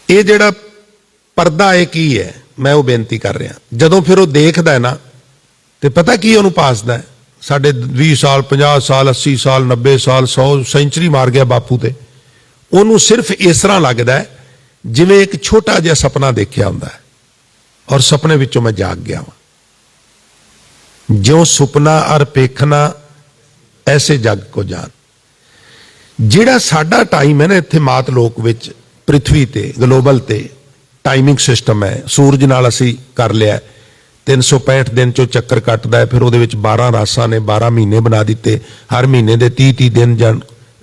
ये जिहड़ा परदा है की है, मैं वो बेनती कर रहा। जदों फिर वो देखदा है ना, तो पता की उहनूं पासदा है, साढ़े 20 साल 50 साल 80 साल 90 साल 100 सेंचुरी मार गया बापू ते, उन्होंने सिर्फ इस तरह लगता है जिवें एक छोटा जिहा सपना देखिया हुंदा है और सपने विचों मैं जाग गया वां। ज्यों सुपना अर पेखना ऐसे जग को जान। जिहड़ा साडा टाइम है ना इत्थे मात लोक विच, पृथ्वी ते ग्लोबल ते टाइमिंग सिस्टम है, सूरज नाल असीं कर लिया 365 दिन चो चक्कर कटदा है, फिर उहदे विच 12 रासां ने 12 महीने बना दिते, हर महीने दे 30 दिन जां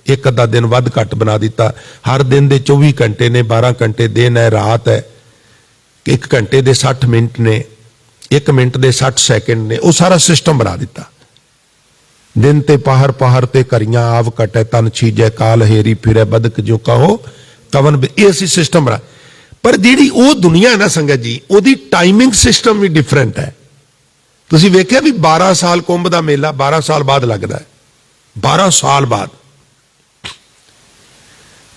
एक अद्धा दिन वध घट बना दिता, हर दिन दे 24 घंटे ने, 12 घंटे दिन है, रात है, 1 घंटे दे 60 मिनट ने, 1 मिनट दे 60 सैकेंड ने, वो सारा सिस्टम बना दिता। दिन ते पहर पहर ते करियां आव कटे, तन छीजे काल हेरी फिरे, बदक जो कहो कवन, ये असीं सिस्टम बना। पर जिहड़ी वो दुनिया है ना संगत जी, ਉਹਦੀ टाइमिंग सिस्टम भी डिफरेंट है। तुसीं वेखिया भी 12 साल कुंभ दा मेला 12 साल बाद लगदा है, 12 साल बाद।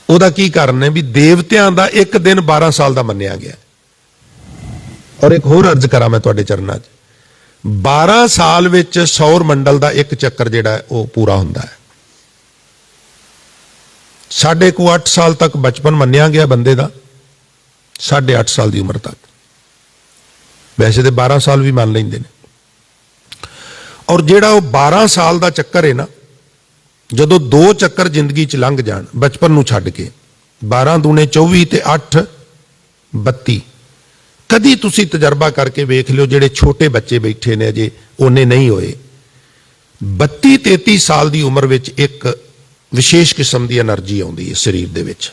ਉਹਦਾ ਕੀ ਕਾਰਨ ਹੈ ਵੀ ਦੇਵਤਿਆਂ ਦਾ ਇੱਕ ਦਿਨ 12 ਸਾਲ ਦਾ ਮੰਨਿਆ ਗਿਆ। ਔਰ ਇੱਕ ਹੋਰ ਅਰਜ਼ ਕਰਾਂ ਮੈਂ ਤੁਹਾਡੇ ਚਰਨਾਂ 'ਚ, 12 ਸਾਲ ਵਿੱਚ ਸੌਰ ਮੰਡਲ ਦਾ ਇੱਕ ਚੱਕਰ ਜਿਹੜਾ ਹੈ ਉਹ ਪੂਰਾ ਹੁੰਦਾ ਹੈ। ਸਾਡੇ ਕੋ 8 ਸਾਲ ਤੱਕ ਬਚਪਨ ਮੰਨਿਆ ਗਿਆ ਬੰਦੇ ਦਾ, 8.5 ਸਾਲ ਦੀ ਉਮਰ ਤੱਕ। ਵੈਸੇ ਤੇ 12 ਸਾਲ ਵੀ ਮੰਨ ਲੈਂਦੇ ਨੇ। ਔਰ ਜਿਹੜਾ ਉਹ 12 ਸਾਲ ਦਾ ਚੱਕਰ ਹੈ ਨਾ, ਜਦੋਂ 2 ਚੱਕਰ ਜ਼ਿੰਦਗੀ 'ਚ ਲੰਘ ਜਾਣ ਬਚਪਨ ਨੂੰ ਛੱਡ ਕੇ, 12 ਦੂਣੇ 24 ਤੇ 8 32, ਕਦੀ ਤੁਸੀਂ ਤਜਰਬਾ ਕਰਕੇ ਵੇਖ ਲਿਓ, ਜਿਹੜੇ ਛੋਟੇ ਬੱਚੇ ਬੈਠੇ ਨੇ ਅਜੇ ਉਹਨੇ ਨਹੀਂ ਹੋਏ, 32 33 ਸਾਲ ਦੀ ਉਮਰ ਵਿੱਚ ਇੱਕ ਵਿਸ਼ੇਸ਼ ਕਿਸਮ ਦੀ એનર્ਜੀ ਆਉਂਦੀ ਹੈ ਸਰੀਰ ਦੇ ਵਿੱਚ,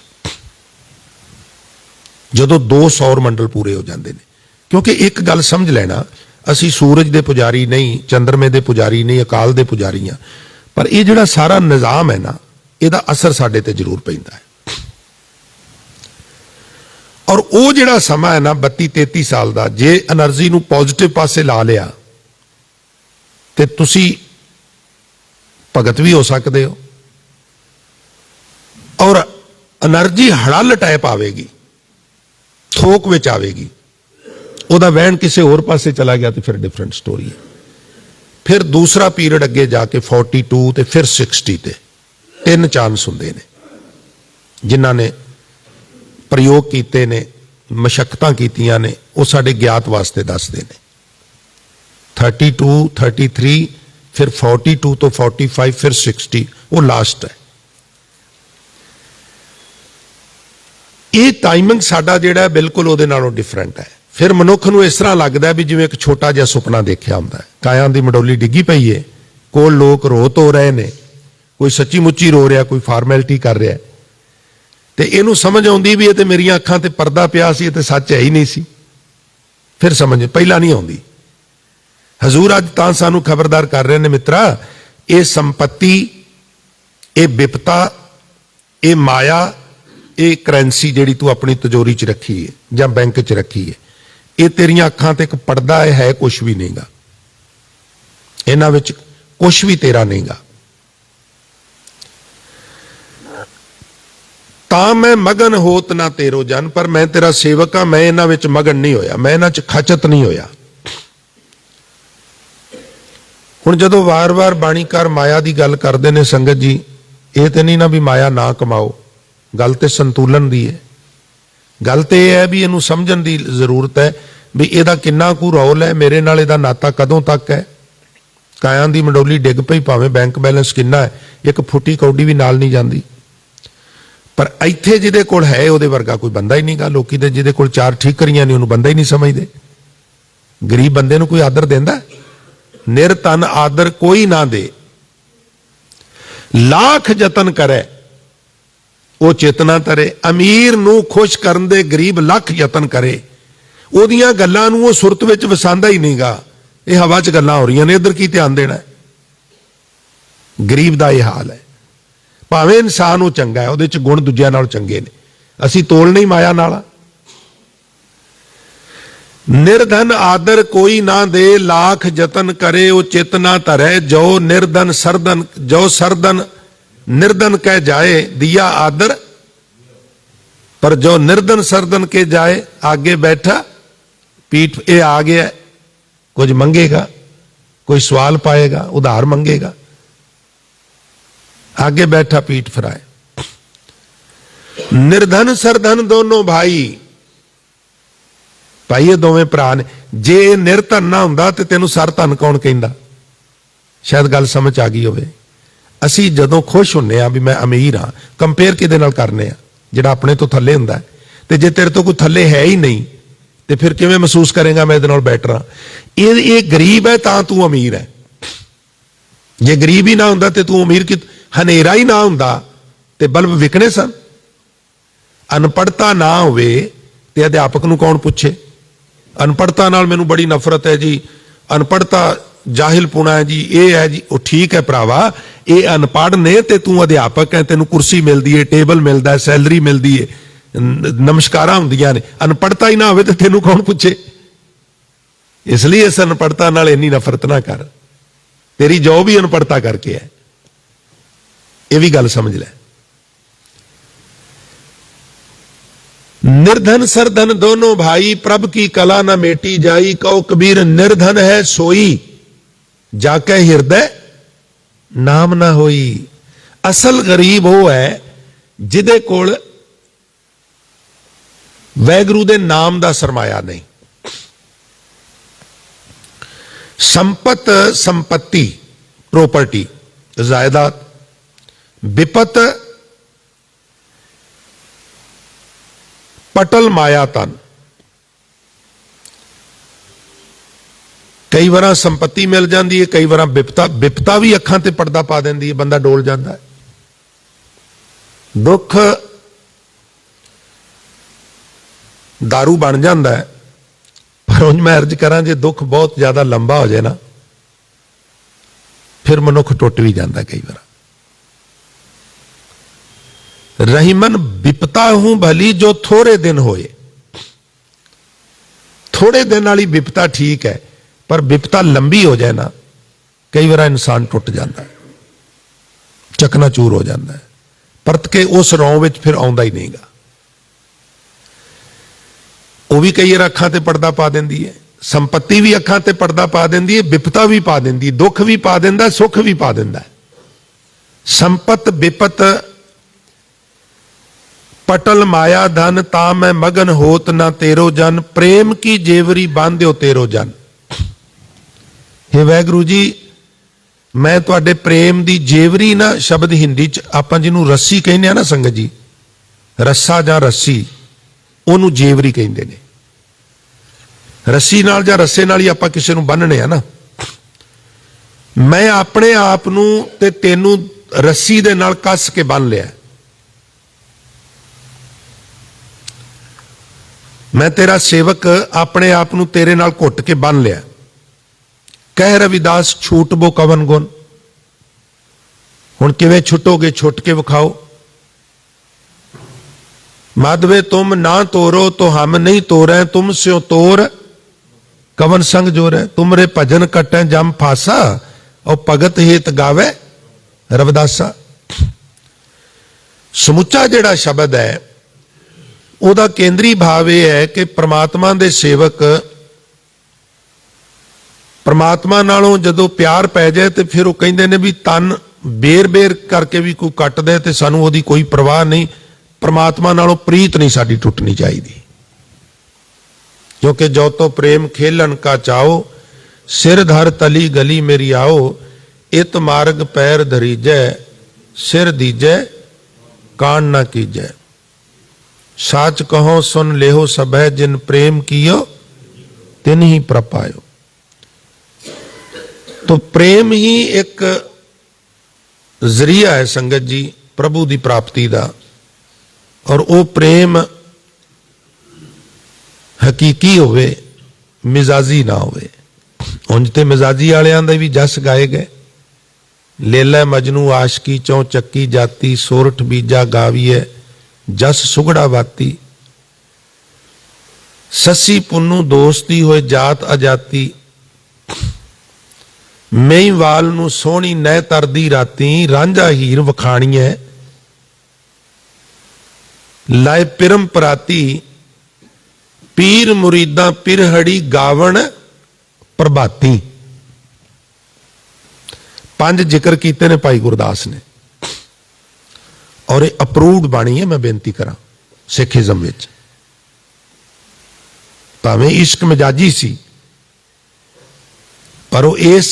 ਜਦੋਂ 2 ਸੌਰ ਮੰਡਲ ਪੂਰੇ ਹੋ ਜਾਂਦੇ ਨੇ। ਕਿਉਂਕਿ ਇੱਕ ਗੱਲ ਸਮਝ ਲੈਣਾ, ਅਸੀਂ ਸੂਰਜ ਦੇ ਪੁਜਾਰੀ ਨਹੀਂ, ਚੰਦਰਮੇ ਦੇ ਪੁਜਾਰੀ ਨਹੀਂ, ਅਕਾਲ ਦੇ ਪੁਜਾਰੀ ਹਾਂ, ਪਰ ਇਹ ਜਿਹੜਾ ਸਾਰਾ ਨਿਜ਼ਾਮ ਹੈ ਨਾ, ਇਹਦਾ ਅਸਰ ਸਾਡੇ ਤੇ ਜ਼ਰੂਰ ਪੈਂਦਾ ਹੈ। ਔਰ ਉਹ ਜਿਹੜਾ ਸਮਾਂ ਹੈ ਨਾ 32 33 ਸਾਲ ਦਾ, ਜੇ એનર્ਜੀ ਨੂੰ ਪੋਜ਼ਿਟਿਵ ਪਾਸੇ ਲਾ ਲਿਆ ਤੇ ਤੁਸੀਂ ਭਗਤ ਵੀ ਹੋ ਸਕਦੇ ਹੋ, ਔਰ એનર્ਜੀ ਹੜਲ ਟਾਈਪ ਆਵੇਗੀ, ਥੋਕ ਵਿੱਚ ਆਵੇਗੀ, ਉਹਦਾ ਵਹਿਣ ਕਿਸੇ ਹੋਰ ਪਾਸੇ ਚਲਾ ਗਿਆ ਤੇ ਫਿਰ ਡਿਫਰੈਂਟ ਸਟੋਰੀ ਹੈ। ਫਿਰ ਦੂਸਰਾ ਪੀਰੀਅਡ ਅੱਗੇ ਜਾ ਕੇ 42 ਤੇ ਫਿਰ 60 ਤੇ 3 ਚਾਂਸ ਹੁੰਦੇ ਨੇ, ਜਿਨ੍ਹਾਂ ਨੇ ਪ੍ਰਯੋਗ ਕੀਤੇ ਨੇ, ਮਸ਼ੱਕਤਾਂ ਕੀਤੀਆਂ ਨੇ, ਉਹ ਸਾਡੇ ਗਿਆਤ ਵਾਸਤੇ ਦੱਸਦੇ ਨੇ। 32 33 ਫਿਰ 42 ਤੋਂ 45 ਫਿਰ 60 ਉਹ ਲਾਸਟ ਹੈ। ਇਹ ਟਾਈਮਿੰਗ ਸਾਡਾ ਜਿਹੜਾ ਬਿਲਕੁਲ ਉਹਦੇ ਨਾਲੋਂ ਡਿਫਰੈਂਟ ਹੈ। ਫਿਰ ਮਨੁੱਖ ਨੂੰ ਇਸ ਤਰ੍ਹਾਂ ਲੱਗਦਾ ਵੀ ਜਿਵੇਂ ਇੱਕ ਛੋਟਾ ਜਿਹਾ ਸੁਪਨਾ ਦੇਖਿਆ ਹੁੰਦਾ ਹੈ, ਕਾਇਆਂ ਦੀ ਮੰਡੋਲੀ ਡਿੱਗੀ ਪਈ ਹੈ, ਕੋਲ ਲੋਕ ਰੋਤ ਹੋ ਰਹੇ ਨੇ, ਕੋਈ ਸੱਚੀ ਮੁੱਚੀ ਰੋ ਰਿਹਾ, ਕੋਈ ਫਾਰਮੈਲਿਟੀ ਕਰ ਰਿਹਾ, ਤੇ ਇਹਨੂੰ ਸਮਝ ਆਉਂਦੀ ਵੀ ਇਹ ਤੇ ਮੇਰੀਆਂ ਅੱਖਾਂ ਤੇ ਪਰਦਾ ਪਿਆ ਸੀ, ਇਹ ਤੇ ਸੱਚ ਹੈ ਹੀ ਨਹੀਂ ਸੀ। ਫਿਰ ਸਮਝ ਪਹਿਲਾਂ ਨਹੀਂ ਆਉਂਦੀ। ਹਜ਼ੂਰ ਅੱਜ ਤਾਂ ਸਾਨੂੰ ਖਬਰਦਾਰ ਕਰ ਰਹੇ ਨੇ, ਮਿੱਤਰਾ, ਇਹ ਸੰਪत्ति, ਇਹ ਵਿਪਤਾ, ਇਹ ਮਾਇਆ, ਇਹ ਕਰੰਸੀ ਜਿਹੜੀ ਤੂੰ ਆਪਣੀ ਤਿਜੋਰੀ 'ਚ ਰੱਖੀ ਹੈ, ਜਾਂ ਬੈਂਕ 'ਚ ਰੱਖੀ ਹੈ, ਇਹ ਤੇਰੀਆਂ ਅੱਖਾਂ ਤੇ ਇੱਕ ਪਰਦਾ ਹੈ, ਕੁਛ ਵੀ ਨਹੀਂਗਾ ਇਹਨਾਂ ਵਿੱਚ, ਕੁਛ ਵੀ ਤੇਰਾ ਨਹੀਂਗਾ। ਤਾਂ ਮੈਂ ਮਗਨ ਹੋਤ ਨਾ ਤੇਰੋ ਜਨ, ਪਰ ਮੈਂ ਤੇਰਾ ਸੇਵਕ ਹਾਂ, ਮੈਂ ਇਹਨਾਂ ਵਿੱਚ ਮਗਨ ਨਹੀਂ ਹੋਇਆ, ਮੈਂ ਇਹਨਾਂ 'ਚ ਖਚਤ ਨਹੀਂ ਹੋਇਆ। ਹੁਣ ਜਦੋਂ ਵਾਰ-ਵਾਰ ਬਾਣੀਕਾਰ ਮਾਇਆ ਦੀ ਗੱਲ ਕਰਦੇ ਨੇ ਸੰਗਤ ਜੀ, ਇਹ ਤੇ ਨਹੀਂ ਨਾ ਵੀ ਮਾਇਆ ਨਾ ਕਮਾਓ, ਗੱਲ ਤੇ ਸੰਤੁਲਨ ਦੀ ਹੈ। ਗੱਲ ਤੇ ਇਹ ਹੈ ਵੀ ਇਹਨੂੰ ਸਮਝਣ ਦੀ ਜ਼ਰੂਰਤ ਹੈ ਵੀ ਇਹਦਾ ਕਿੰਨਾ ਕੁ ਰੌਲ ਹੈ, ਮੇਰੇ ਨਾਲ ਇਹਦਾ ਨਾਤਾ ਕਦੋਂ ਤੱਕ ਹੈ। ਕਾਇਆਂ ਦੀ ਮੰਡੋਲੀ ਡਿੱਗ ਪਈ, ਭਾਵੇਂ ਬੈਂਕ ਬੈਲੈਂਸ ਕਿੰਨਾ ਹੈ, ਇੱਕ ਫੁੱਟੀ ਕੌਡੀ ਵੀ ਨਾਲ ਨਹੀਂ ਜਾਂਦੀ। ਪਰ ਇੱਥੇ ਜਿਹਦੇ ਕੋਲ ਹੈ ਉਹਦੇ ਵਰਗਾ ਕੋਈ ਬੰਦਾ ਹੀ ਨਹੀਂਗਾ। ਲੋਕੀ ਦੇ ਜਿਹਦੇ ਕੋਲ 4 ਠੀਕਰੀਆਂ ਨੇ ਉਹਨੂੰ ਬੰਦਾ ਹੀ ਨਹੀਂ ਸਮਝਦੇ। ਗਰੀਬ ਬੰਦੇ ਨੂੰ ਕੋਈ ਆਦਰ ਦਿੰਦਾ? ਨਿਰਧਨ ਆਦਰ ਕੋਈ ਨਾ ਦੇ, ਲੱਖ ਯਤਨ ਕਰੇ ਉਹ ਚੇਤਨਾ ਤਰੇ। ਅਮੀਰ ਨੂੰ ਖੁਸ਼ ਕਰਨ ਦੇ ਗਰੀਬ ਲੱਖ ਯਤਨ ਕਰੇ, ਉਹਦੀਆਂ ਗੱਲਾਂ ਨੂੰ ਉਹ ਸੁਰਤ ਵਿੱਚ ਵਸਾਂਦਾ ਹੀ ਨਹੀਂਗਾ। ਇਹ ਹਵਾ 'ਚ ਗੱਲਾਂ ਹੋ ਰਹੀਆਂ ਨੇ, ਇੱਧਰ ਕੀ ਧਿਆਨ ਦੇਣਾ? ਗਰੀਬ ਦਾ ਇਹ ਹਾਲ ਹੈ। ਭਾਵੇਂ ਇਨਸਾਨ ਉਹ ਚੰਗਾ ਹੈ, ਉਹਦੇ 'ਚ ਗੁਣ ਦੂਜਿਆਂ ਨਾਲ ਚੰਗੇ ਨੇ, ਅਸੀਂ ਤੋਲ ਨਹੀਂ ਮਾਇਆ ਨਾਲ। ਨਿਰਧਨ ਆਦਰ ਕੋਈ ਨਾ ਦੇ, ਲੱਖ ਯਤਨ ਕਰੇ ਉਹ ਚੇਤਨਾ ਧਰੇ। ਜੋ ਨਿਰਧਨ ਸਰਧਨ, ਜੋ ਸਰਧਨ निर्धन कह जाए दिया आदर, पर जो निर्धन सरधन के जाए आगे बैठा पीठ। ये आ गया, कुछ मंगेगा, कोई सवाल पाएगा, उधार मंगेगा, आगे बैठा पीठ फिराए। निर्धन सरधन दोनों भाई, भाई ये दोवें भरा ने। जे निर्धन ना हुंदा ते तैनूं सरधन कौन कहंदा? शायद गल समझ आ गई होवे। ਅਸੀਂ ਜਦੋਂ ਖੁਸ਼ ਹੁੰਨੇ ਆ ਵੀ ਮੈਂ ਅਮੀਰ ਹਾਂ, ਕੰਪੇਅਰ ਕਿਹਦੇ ਨਾਲ ਕਰਨੇ ਆ? ਜਿਹੜਾ ਆਪਣੇ ਤੋਂ ਥੱਲੇ ਹੁੰਦਾ। ਤੇ ਜੇ ਤੇਰੇ ਤੋਂ ਕੋਈ ਥੱਲੇ ਹੈ ਹੀ ਨਹੀਂ ਤੇ ਫਿਰ ਕਿਵੇਂ ਮਹਿਸੂਸ ਕਰੇਗਾ ਮੈਂ ਇਹਦੇ ਨਾਲ ਬੈਟਰ ਹਾਂ? ਇਹ ਗਰੀਬ ਹੈ ਤਾਂ ਤੂੰ ਅਮੀਰ ਹੈ। ਜੇ ਗਰੀਬ ਹੀ ਨਾ ਹੁੰਦਾ ਤੇ ਤੂੰ ਅਮੀਰ ਕਿ? ਹਨੇਰਾ ਹੀ ਨਾ ਹੁੰਦਾ ਤੇ ਬਲਬ ਵਿਕਣੇ ਸਨ। ਅਨਪੜ੍ਹਤਾ ਨਾ ਹੋਵੇ ਤੇ ਅਧਿਆਪਕ ਨੂੰ ਕੌਣ ਪੁੱਛੇ? ਅਨਪੜ੍ਹਤਾ ਨਾਲ ਮੈਨੂੰ ਬੜੀ ਨਫ਼ਰਤ ਹੈ ਜੀ, ਅਨਪੜ੍ਹਤਾ ਜਾਹਿਲ ਪੁਣਾ ਹੈ ਜੀ, ਇਹ ਹੈ ਜੀ। ਉਹ ਠੀਕ ਹੈ ਭਰਾਵਾ, ਇਹ ਅਨਪੜ੍ਹ ਨੇ ਤੇ ਤੂੰ ਅਧਿਆਪਕ ਹੈ, ਤੈਨੂੰ ਕੁਰਸੀ ਮਿਲਦੀ ਹੈ, ਟੇਬਲ ਮਿਲਦਾ ਹੈ, ਸੈਲਰੀ ਮਿਲਦੀ ਹੈ, ਨਮਸਕਾਰਾਂ ਹੁੰਦੀਆਂ ਨੇ। ਅਨਪੜ੍ਹਤਾ ਹੀ ਨਾ ਹੋਵੇ ਤੇ ਤੈਨੂੰ ਕੌਣ ਪੁੱਛੇ? ਇਸ ਲਈ ਇਸ ਅਨਪੜ੍ਹਤਾ ਨਾਲ ਇੰਨੀ ਨਫ਼ਰਤ ਨਾ ਕਰ, ਤੇਰੀ ਜੌਬ ਹੀ ਅਨਪੜ੍ਹਤਾ ਕਰਕੇ ਹੈ। ਇਹ ਵੀ ਗੱਲ ਸਮਝ ਲੈ। निर्धन सरधन दोनों भाई, प्रभ की कला न मेटी जाई। कहो कबीर निर्धन है सोई, जाके हृदय नाम ना होई। असल गरीब वो है जिदे कोल वैगुरु दे नाम दा सरमाया नहीं। संपत संपत्ति प्रॉपर्टी जायदाद, विपत पटल माया तन। कई बार संपत्ति मिल जाती है, कई बार विपता। विपता भी अखां ते पर्दा पा देंदी है, बंदा डोल जाता है। दुख दारू बन जाता है, पर उंज मैं अर्ज करा जे दुख बहुत ज्यादा लंबा हो जाए ना, फिर मनुख टुट भी जाता कई बार। रहीमन विपता हूं भली जो थोड़े दिन होए। थोड़े दिन वाली विपता ठीक है, पर विपता लंबी हो जाए ना, कई बार इंसान टुट जाता है, चकनाचूर हो जाता है, परत के उस रौं विच फिर आउंदा ही नहींगा। वो भी कई बार अखां ते पर्दा पा देंदी है। संपत्ति भी अखां ते पर्दा पा देंदी है, विपता भी पा देंदी है, दुख भी पा देंदा, सुख भी पा देंदा है। संपत विपत पटल माया धन, ता मैं मगन होत ना तेरो जन। प्रेम की जेवरी बांध्यो तेरो जन। हे वैगुरु जी, मैं तुहाडे प्रेम दी जेवरी ना, शब्द हिंदी च आपां जिहनूं रस्सी कहने आ ना संगत जी, रस्सा जां रस्सी, ओनूं जेवरी कहंदे ने। रस्सी नाल जां रस्से नाल ही आपां किसे नूं बन्नणे आ ना। मैं अपने आप नूं ते तैनूं रस्सी दे नाल कस के बन लिया। मैं तेरा सेवक अपने आप नूं तेरे नाल घुट के बन लिया। कह रविदास छूट बो कवन गुण। हुण किवें छुटोगे, छुट के विखाओ। माधवे तुम ना तोरो तो हम नहीं तोरे, तुम स्यो तोर कवन संग जोरे। तुमरे भजन कटे जम फासा, और भगत हेत गावे रविदासा। समुचा जिहड़ा शब्द है ਉਹਦਾ ਕੇਂਦਰੀ ਭਾਵ ਇਹ ਹੈ ਕਿ ਪ੍ਰਮਾਤਮਾ ਦੇ ਸੇਵਕ ਪ੍ਰਮਾਤਮਾ ਨਾਲੋਂ ਜਦੋਂ ਪਿਆਰ ਪੈ ਜਾਏ ਤੇ ਫਿਰ ਉਹ ਕਹਿੰਦੇ ਨੇ ਵੀ ਤਨ ਬੇਰ-ਬੇਰ ਕਰਕੇ ਵੀ ਕੋਈ ਕੱਟ ਦੇ ਤੇ ਸਾਨੂੰ ਉਹਦੀ ਕੋਈ ਪਰਵਾਹ ਨਹੀਂ। ਪ੍ਰਮਾਤਮਾ ਨਾਲੋਂ ਪ੍ਰੀਤ ਨਹੀਂ ਸਾਡੀ ਟੁੱਟਣੀ ਚਾਹੀਦੀ, ਕਿਉਂਕਿ ਜੋ ਤੋ ਪ੍ਰੇਮ ਖੇਲਣ ਕਾ ਚਾਓ, ਸਿਰ ਧਰ ਤਲੀ ਗਲੀ ਮੇਰੀ ਆਓ, ਇਤ ਮਾਰਗ ਪੈਰ ਧਰੀਜੈ, ਸਿਰ ਦੀਜੈ ਕਾਣ ਨਾ ਕੀਜੈ। साच कहो सुन लेहो सबह, जिन प्रेम कियो तिन ही प्रपायो। तो प्रेम ही एक जरिया है संगत जी प्रभु की प्राप्ति का, और वो प्रेम हकीकी होवे, मिजाजी ना होवे। उंज ते मिजाजी वालियां दे भी जस गाए गए, लेला मजनू आशकी चौं चक्की जाती, सोरठ बीजा गावीए जस सुगड़ा बाती। ससी पुन्नू दोस्ती होए जात अजाती, मई वाल नू सोहनी नह तरदी राती, रांझा हीर वखाणीए लाए पिरम पराती, पीर मुरीदा पिरहड़ी गावण प्रभाती। 5 जिक्र कीते ने भाई गुरदास ने, और ये अप्रूव्ड बाणी है। मैं बेनती करा सिखिज्म विच भावें इश्क मिजाजी सी, पर वो इस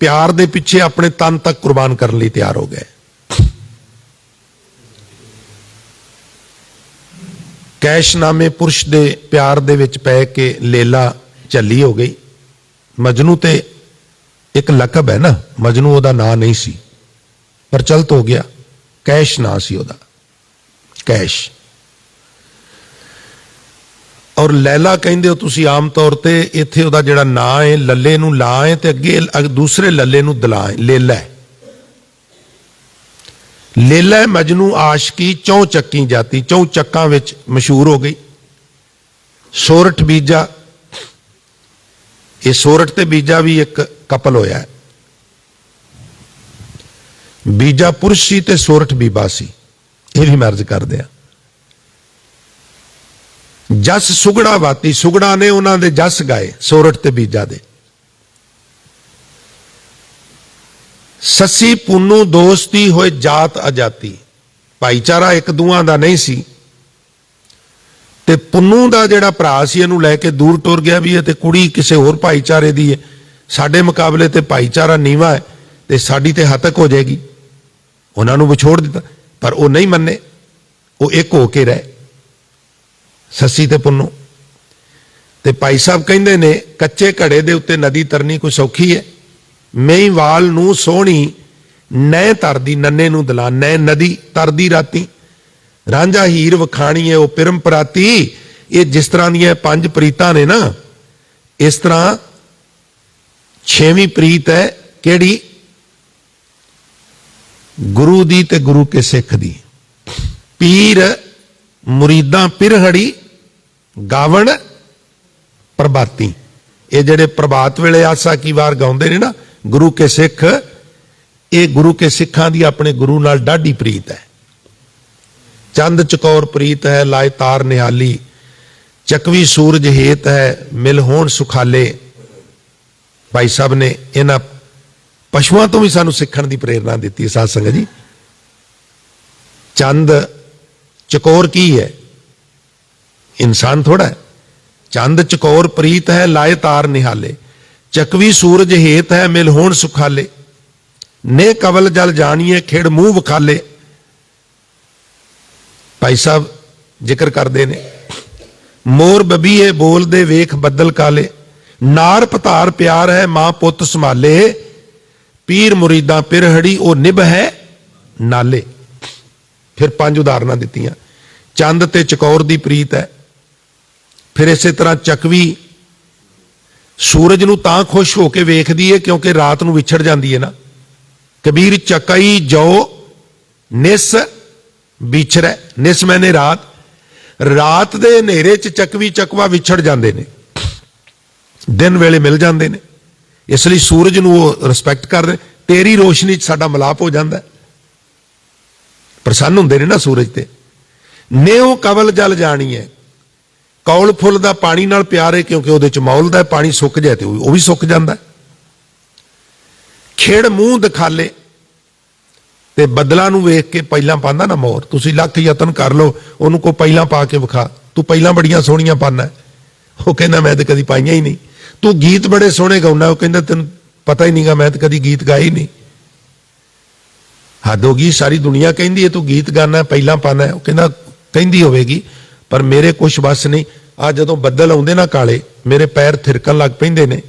प्यार दे पिछे अपने तन तक कुर्बान करने लिए तैयार हो गए। कैशनामे पुरुष दे प्यार दे विच पै के लेला झल्ली हो गई। मजनू ते एक लकब है ना, मजनू ओदा नां नहीं सी, प्रचलित हो गया। कैश ना सी ओदा, कैश। और लैला कहंदे हो तुसी आम तौर ते, इत्थे ओदा जिहड़ा नां है लल्ले नूं ला है ते अगे दूसरे लल्ले नूं दला है, लेला है। लेला मजनू आशकी चौं चक्की जाती, चौं चक्कां विच मशहूर हो गई। सोरठ बीजा, ये सोरठ ते बीजा भी एक कपल होया है। बीजा पुरुष सी ते सोरठ बीबा सी, ये भी मर्ज कर दिया। जस सुगड़ा बाती, सुगड़ा ने उन्हां दे जस गाए, सोरठ ते बीजा दे। ससी पुन्नू दोस्ती होए जात अजाती, भाईचारा एक दूआं दा नहीं सी। ते पुन्नू दा जिहड़ा भरा सी इहनूं लैके दूर टुर गया भी है, ते कुड़ी किसे होर भाईचारे दी है। साडे मुकाबले ते भाईचारा नीवा है ते साडी ते हतक हो जाएगी। उन्होंने विछोड़ दिता, पर वो नहीं मन्ने, वो एक होके रहे ससी ते पुन्नू। ते भाई साहब कहंदे ने कच्चे घड़े दे उत्ते नदी तरनी कोई सौखी है। मई वाल नू सोहनी नह तरदी, नन्ने नू दला, नह नदी तरदी राती, रांझा हीर वखाणी है वो पिरम पराती। ये जिस तरह दी 5 प्रीतां ने ना, इस तरह 6वीं प्रीत है केड़ी? गुरु दी ते गुरु के सिख दी। पीर मुरीदा पिरहड़ी गावण प्रभाती। ये जेडे प्रभात वेले आसा की वार गाउंदे ने ना गुरु के सिख, ये गुरु के सिखां दी अपने गुरु नाल डाढी प्रीत है। चंद चकोर प्रीत है लाए तार निहाली, चकवी सूरज हेत है मिल होण सुखाले। भाई साहब ने इन्हां पशुओं तो भी सानू सीखण दी प्रेरणा दी साध संगत जी। चंद चकोर की है? इंसान थोड़ा है। चंद चकोर प्रीत है लाए तार निहाले, चकवी सूरज हेत है मिल होण सुखाले। ने कवल जल जानिए खिड़ मुंह विखाले। भाई साहब जिक्र करते ने, मोर बबीए बोल दे वेख बदल काले, नार पतार प्यार है मां पुत संभाले। पीर मुरीदा पिरहड़ी ओ निभ है नाले। फिर 5 उदाहरण दित्तियां। चंद ते चकोर दी प्रीत है। फिर इसे तरह चकवी सूरज नूं तां खुश होके वेखदी है क्योंकि रात नूं विछड़ जाती है ना। कबीर चकई जो निस बिछरै, निस मैंने रात, ਰਾਤ ਦੇ ਹਨੇਰੇ 'ਚ ਚੱਕਵੀ ਚੱਕਵਾ ਵਿਛੜ ਜਾਂਦੇ ਨੇ, ਦਿਨ ਵੇਲੇ ਮਿਲ ਜਾਂਦੇ ਨੇ। ਇਸ ਲਈ ਸੂਰਜ ਨੂੰ ਉਹ ਰਿਸਪੈਕਟ ਕਰਦੇ, ਤੇਰੀ ਰੋਸ਼ਨੀ 'ਚ ਸਾਡਾ ਮਿਲਾਪ ਹੋ ਜਾਂਦਾ, ਪ੍ਰਸੰਨ ਹੁੰਦੇ ਨੇ ਨਾ ਸੂਰਜ ਤੇ। ਨੇਉ ਕਵਲ ਜਲ ਜਾਣੀ ਹੈ, ਕੌਲ ਫੁੱਲ ਦਾ ਪਾਣੀ ਨਾਲ ਪਿਆਰ ਹੈ ਕਿਉਂਕਿ ਉਹਦੇ 'ਚ ਮੌਲ ਦਾ ਪਾਣੀ ਸੁੱਕ ਜਾਏ ਤੇ ਉਹ ਵੀ ਸੁੱਕ ਜਾਂਦਾ। ਖੇੜ ਮੂੰਹ ਦਿਖਾਲੇ ਤੇ ਬੱਦਲਾਂ ਨੂੰ ਵੇਖ ਕੇ ਪਹਿਲਾਂ ਪਾਉਂਦਾ ਨਾ ਮੋਰ। ਤੁਸੀਂ ਲੱਖ ਯਤਨ ਕਰ ਲਓ, ਉਹਨੂੰ ਕੋ ਪਹਿਲਾਂ ਪਾ ਕੇ ਵਿਖਾ, ਤੂੰ ਪਹਿਲਾਂ ਬੜੀਆਂ ਸੋਹਣੀਆਂ ਪਾਉਂਦਾ, ਉਹ ਕਹਿੰਦਾ ਮੈਂ ਤਾਂ ਕਦੀ ਪਾਈਆਂ ਹੀ ਨਹੀਂ। ਤੂੰ ਗੀਤ ਬੜੇ ਸੋਹਣੇ ਗਾਉਂਦਾ, ਉਹ ਕਹਿੰਦਾ ਤੈਨੂੰ ਪਤਾ ਹੀ ਨਹੀਂਗਾ ਮੈਂ ਤਾਂ ਕਦੀ ਗੀਤ ਗਾਏ ਹੀ ਨਹੀਂ। ਹੱਦ ਹੋ ਗਈ, ਸਾਰੀ ਦੁਨੀਆ ਕਹਿੰਦੀ ਹੈ ਤੂੰ ਗੀਤ ਗਾਣਾ ਪਹਿਲਾਂ ਪਾਣਾ, ਉਹ ਕਹਿੰਦਾ ਕਹਿੰਦੀ ਹੋਵੇਗੀ ਪਰ ਮੇਰੇ ਕੁਛ ਬਸ ਨਹੀਂ। ਆ ਜਦੋਂ ਬੱਦਲ ਆਉਂਦੇ ਨਾ ਕਾਲੇ, ਮੇਰੇ ਪੈਰ ਥਿਰਕਣ ਲੱਗ ਪੈਂਦੇ ਨੇ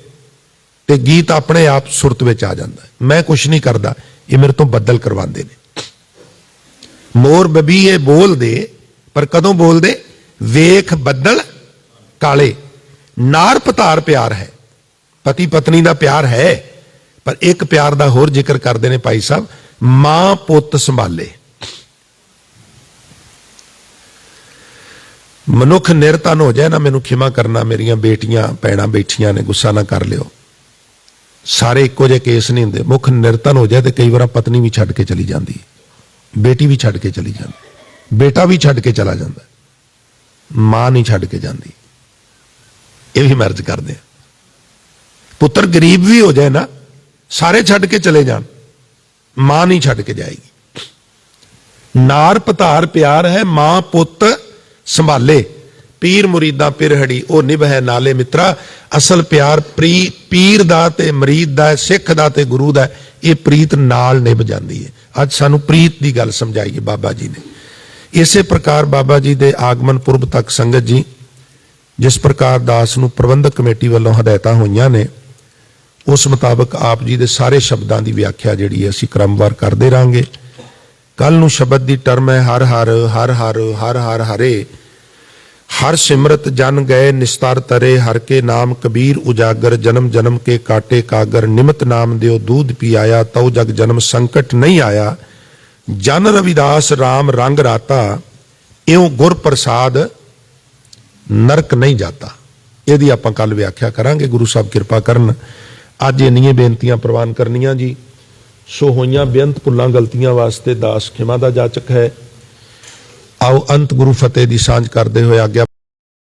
ਤੇ ਗੀਤ ਆਪਣੇ ਆਪ ਸੁਰਤ ਵਿੱਚ ਆ ਜਾਂਦਾ। ਮੈਂ ਕੁਛ ਨਹੀਂ ਕਰਦਾ, ਇਹ ਮੇਰੇ ਤੋਂ ਬੱਦਲ ਕਰਵਾਉਂਦੇ ਨੇ। ਮੋਰ ਬਬੀਏ ਬੋਲਦੇ, ਪਰ ਕਦੋਂ ਬੋਲਦੇ? ਵੇਖ ਬੱਦਲ ਕਾਲੇ। ਨਾਰ ਪਤਾਰ ਪਿਆਰ ਹੈ, ਪਤੀ ਪਤਨੀ ਦਾ ਪਿਆਰ ਹੈ, ਪਰ ਇੱਕ ਪਿਆਰ ਦਾ ਹੋਰ ਜ਼ਿਕਰ ਕਰਦੇ ਨੇ ਭਾਈ ਸਾਹਿਬ, ਮਾਂ ਪੁੱਤ ਸੰਭਾਲੇ। ਮਨੁੱਖ ਨਿਰਧਨ ਹੋ ਜਾਏ ਨਾ, ਮੈਨੂੰ ਖਿਮਾ ਕਰਨਾ, ਮੇਰੀਆਂ ਬੇਟੀਆਂ ਭੈਣਾਂ ਬੈਠੀਆਂ ਨੇ, ਗੁੱਸਾ ਨਾ ਕਰ ਲਿਓ, ਸਾਰੇ ਇੱਕੋ ਜਿਹੇ ਕੇਸ ਨਹੀਂ ਹੁੰਦੇ। ਮੁੱਖ ਨਿਰਧਨ ਹੋ ਜਾਏ ਤੇ ਕਈ ਵਾਰ ਪਤਨੀ ਵੀ ਛੱਡ ਕੇ ਚਲੀ ਜਾਂਦੀ, ਬੇਟੀ ਵੀ ਛੱਡ ਕੇ ਚਲੀ ਜਾਂਦੀ, ਬੇਟਾ ਵੀ ਛੱਡ ਕੇ ਚਲਾ ਜਾਂਦਾ, ਮਾਂ ਨਹੀਂ ਛੱਡ ਕੇ ਜਾਂਦੀ। ਇਹ ਵੀ ਮਰਜ਼ ਕਰਦੇ ਆ। ਪੁੱਤਰ ਗਰੀਬ ਵੀ ਹੋ ਜਾਏ ਨਾ, ਸਾਰੇ ਛੱਡ ਕੇ ਚਲੇ ਜਾਣ, ਮਾਂ ਨਹੀਂ ਛੱਡ ਕੇ ਜਾਏਗੀ। ਨਾਰ ਪਤਾਰ ਪਿਆਰ ਹੈ, ਮਾਂ ਪੁੱਤ ਸੰਭਾਲੇ। ਪੀਰ ਮੁਰੀਦਾਂ ਪਿਰਹੜੀ ਉਹ ਨਿਭੈ ਨਾਲੇ ਮਿੱਤਰਾ। ਅਸਲ ਪਿਆਰ ਪੀਰ ਦਾ ਤੇ ਮਰੀਦ ਦਾ, ਸਿੱਖ ਦਾ ਤੇ ਗੁਰੂ ਦਾ, ਇਹ ਪ੍ਰੀਤ ਨਾਲ ਨਿਭ ਜਾਂਦੀ ਹੈ। ਅੱਜ ਸਾਨੂੰ ਪ੍ਰੀਤ ਦੀ ਗੱਲ ਸਮਝਾਈ ਹੈ ਬਾਬਾ ਜੀ ਨੇ। ਇਸੇ ਪ੍ਰਕਾਰ ਬਾਬਾ ਜੀ ਦੇ ਆਗਮਨ ਪੁਰਬ ਤੱਕ ਸੰਗਤ ਜੀ, ਜਿਸ ਪ੍ਰਕਾਰ ਦਾਸ ਨੂੰ ਪ੍ਰਬੰਧਕ ਕਮੇਟੀ ਵੱਲੋਂ ਹਦਾਇਤਾਂ ਹੋਈਆਂ ਨੇ, ਉਸ ਮੁਤਾਬਕ ਆਪ ਜੀ ਦੇ ਸਾਰੇ ਸ਼ਬਦਾਂ ਦੀ ਵਿਆਖਿਆ ਜਿਹੜੀ ਹੈ ਅਸੀਂ ਕ੍ਰਮਵਾਰ ਕਰਦੇ ਰਾਂਗੇ। ਕੱਲ ਨੂੰ ਸ਼ਬਦ ਦੀ ਟਰਮ ਹੈ ਹਰ ਹਰ ਹਰ ਹਰ ਹਰ ਹਰ ਹਰੇ, ਹਰ ਸਿਮਰਤ ਜਨ ਗਏ ਨਿਸਤਾਰ ਤਰੇ, ਹਰ ਕੇ ਨਾਮ ਕਬੀਰ ਉਜਾਗਰ, ਜਨਮ ਜਨਮ ਕੇ ਕਾਟੇ ਕਾਗਰ, ਨਿਮਤ ਨਾਮ ਦਿਓ दूध पियाया, तौ जग जन्म संकट नहीं आया, जन रविदास राम रंग राता, इਉਂ गुर प्रसाद नरक नहीं जाता। ਇਹਦੀ ਆਪਾਂ ਕੱਲ ਵਿਆਖਿਆ ਕਰਾਂਗੇ, ਗੁਰੂ ਸਾਹਿਬ ਕਿਰਪਾ ਕਰਨ। ਅੱਜ ਇੰਨੀਆਂ ਬੇਨਤੀਆਂ ਪ੍ਰਵਾਨ ਕਰਨੀਆਂ ਜੀ। ਸੋ ਹੋਈਆਂ ਬੇਅੰਤ ਭੁੱਲਾਂ ਗਲਤੀਆਂ ਵਾਸਤੇ ਦਾਸ ਖਿਮਾ ਦਾ ਜਾਚਕ ਹੈ। ਆਓ ਅੰਤ ਗੁਰੂ ਫਤਿਹ ਦੀ ਸਾਂਝ ਕਰਦੇ ਹੋਏ ਆਗਿਆ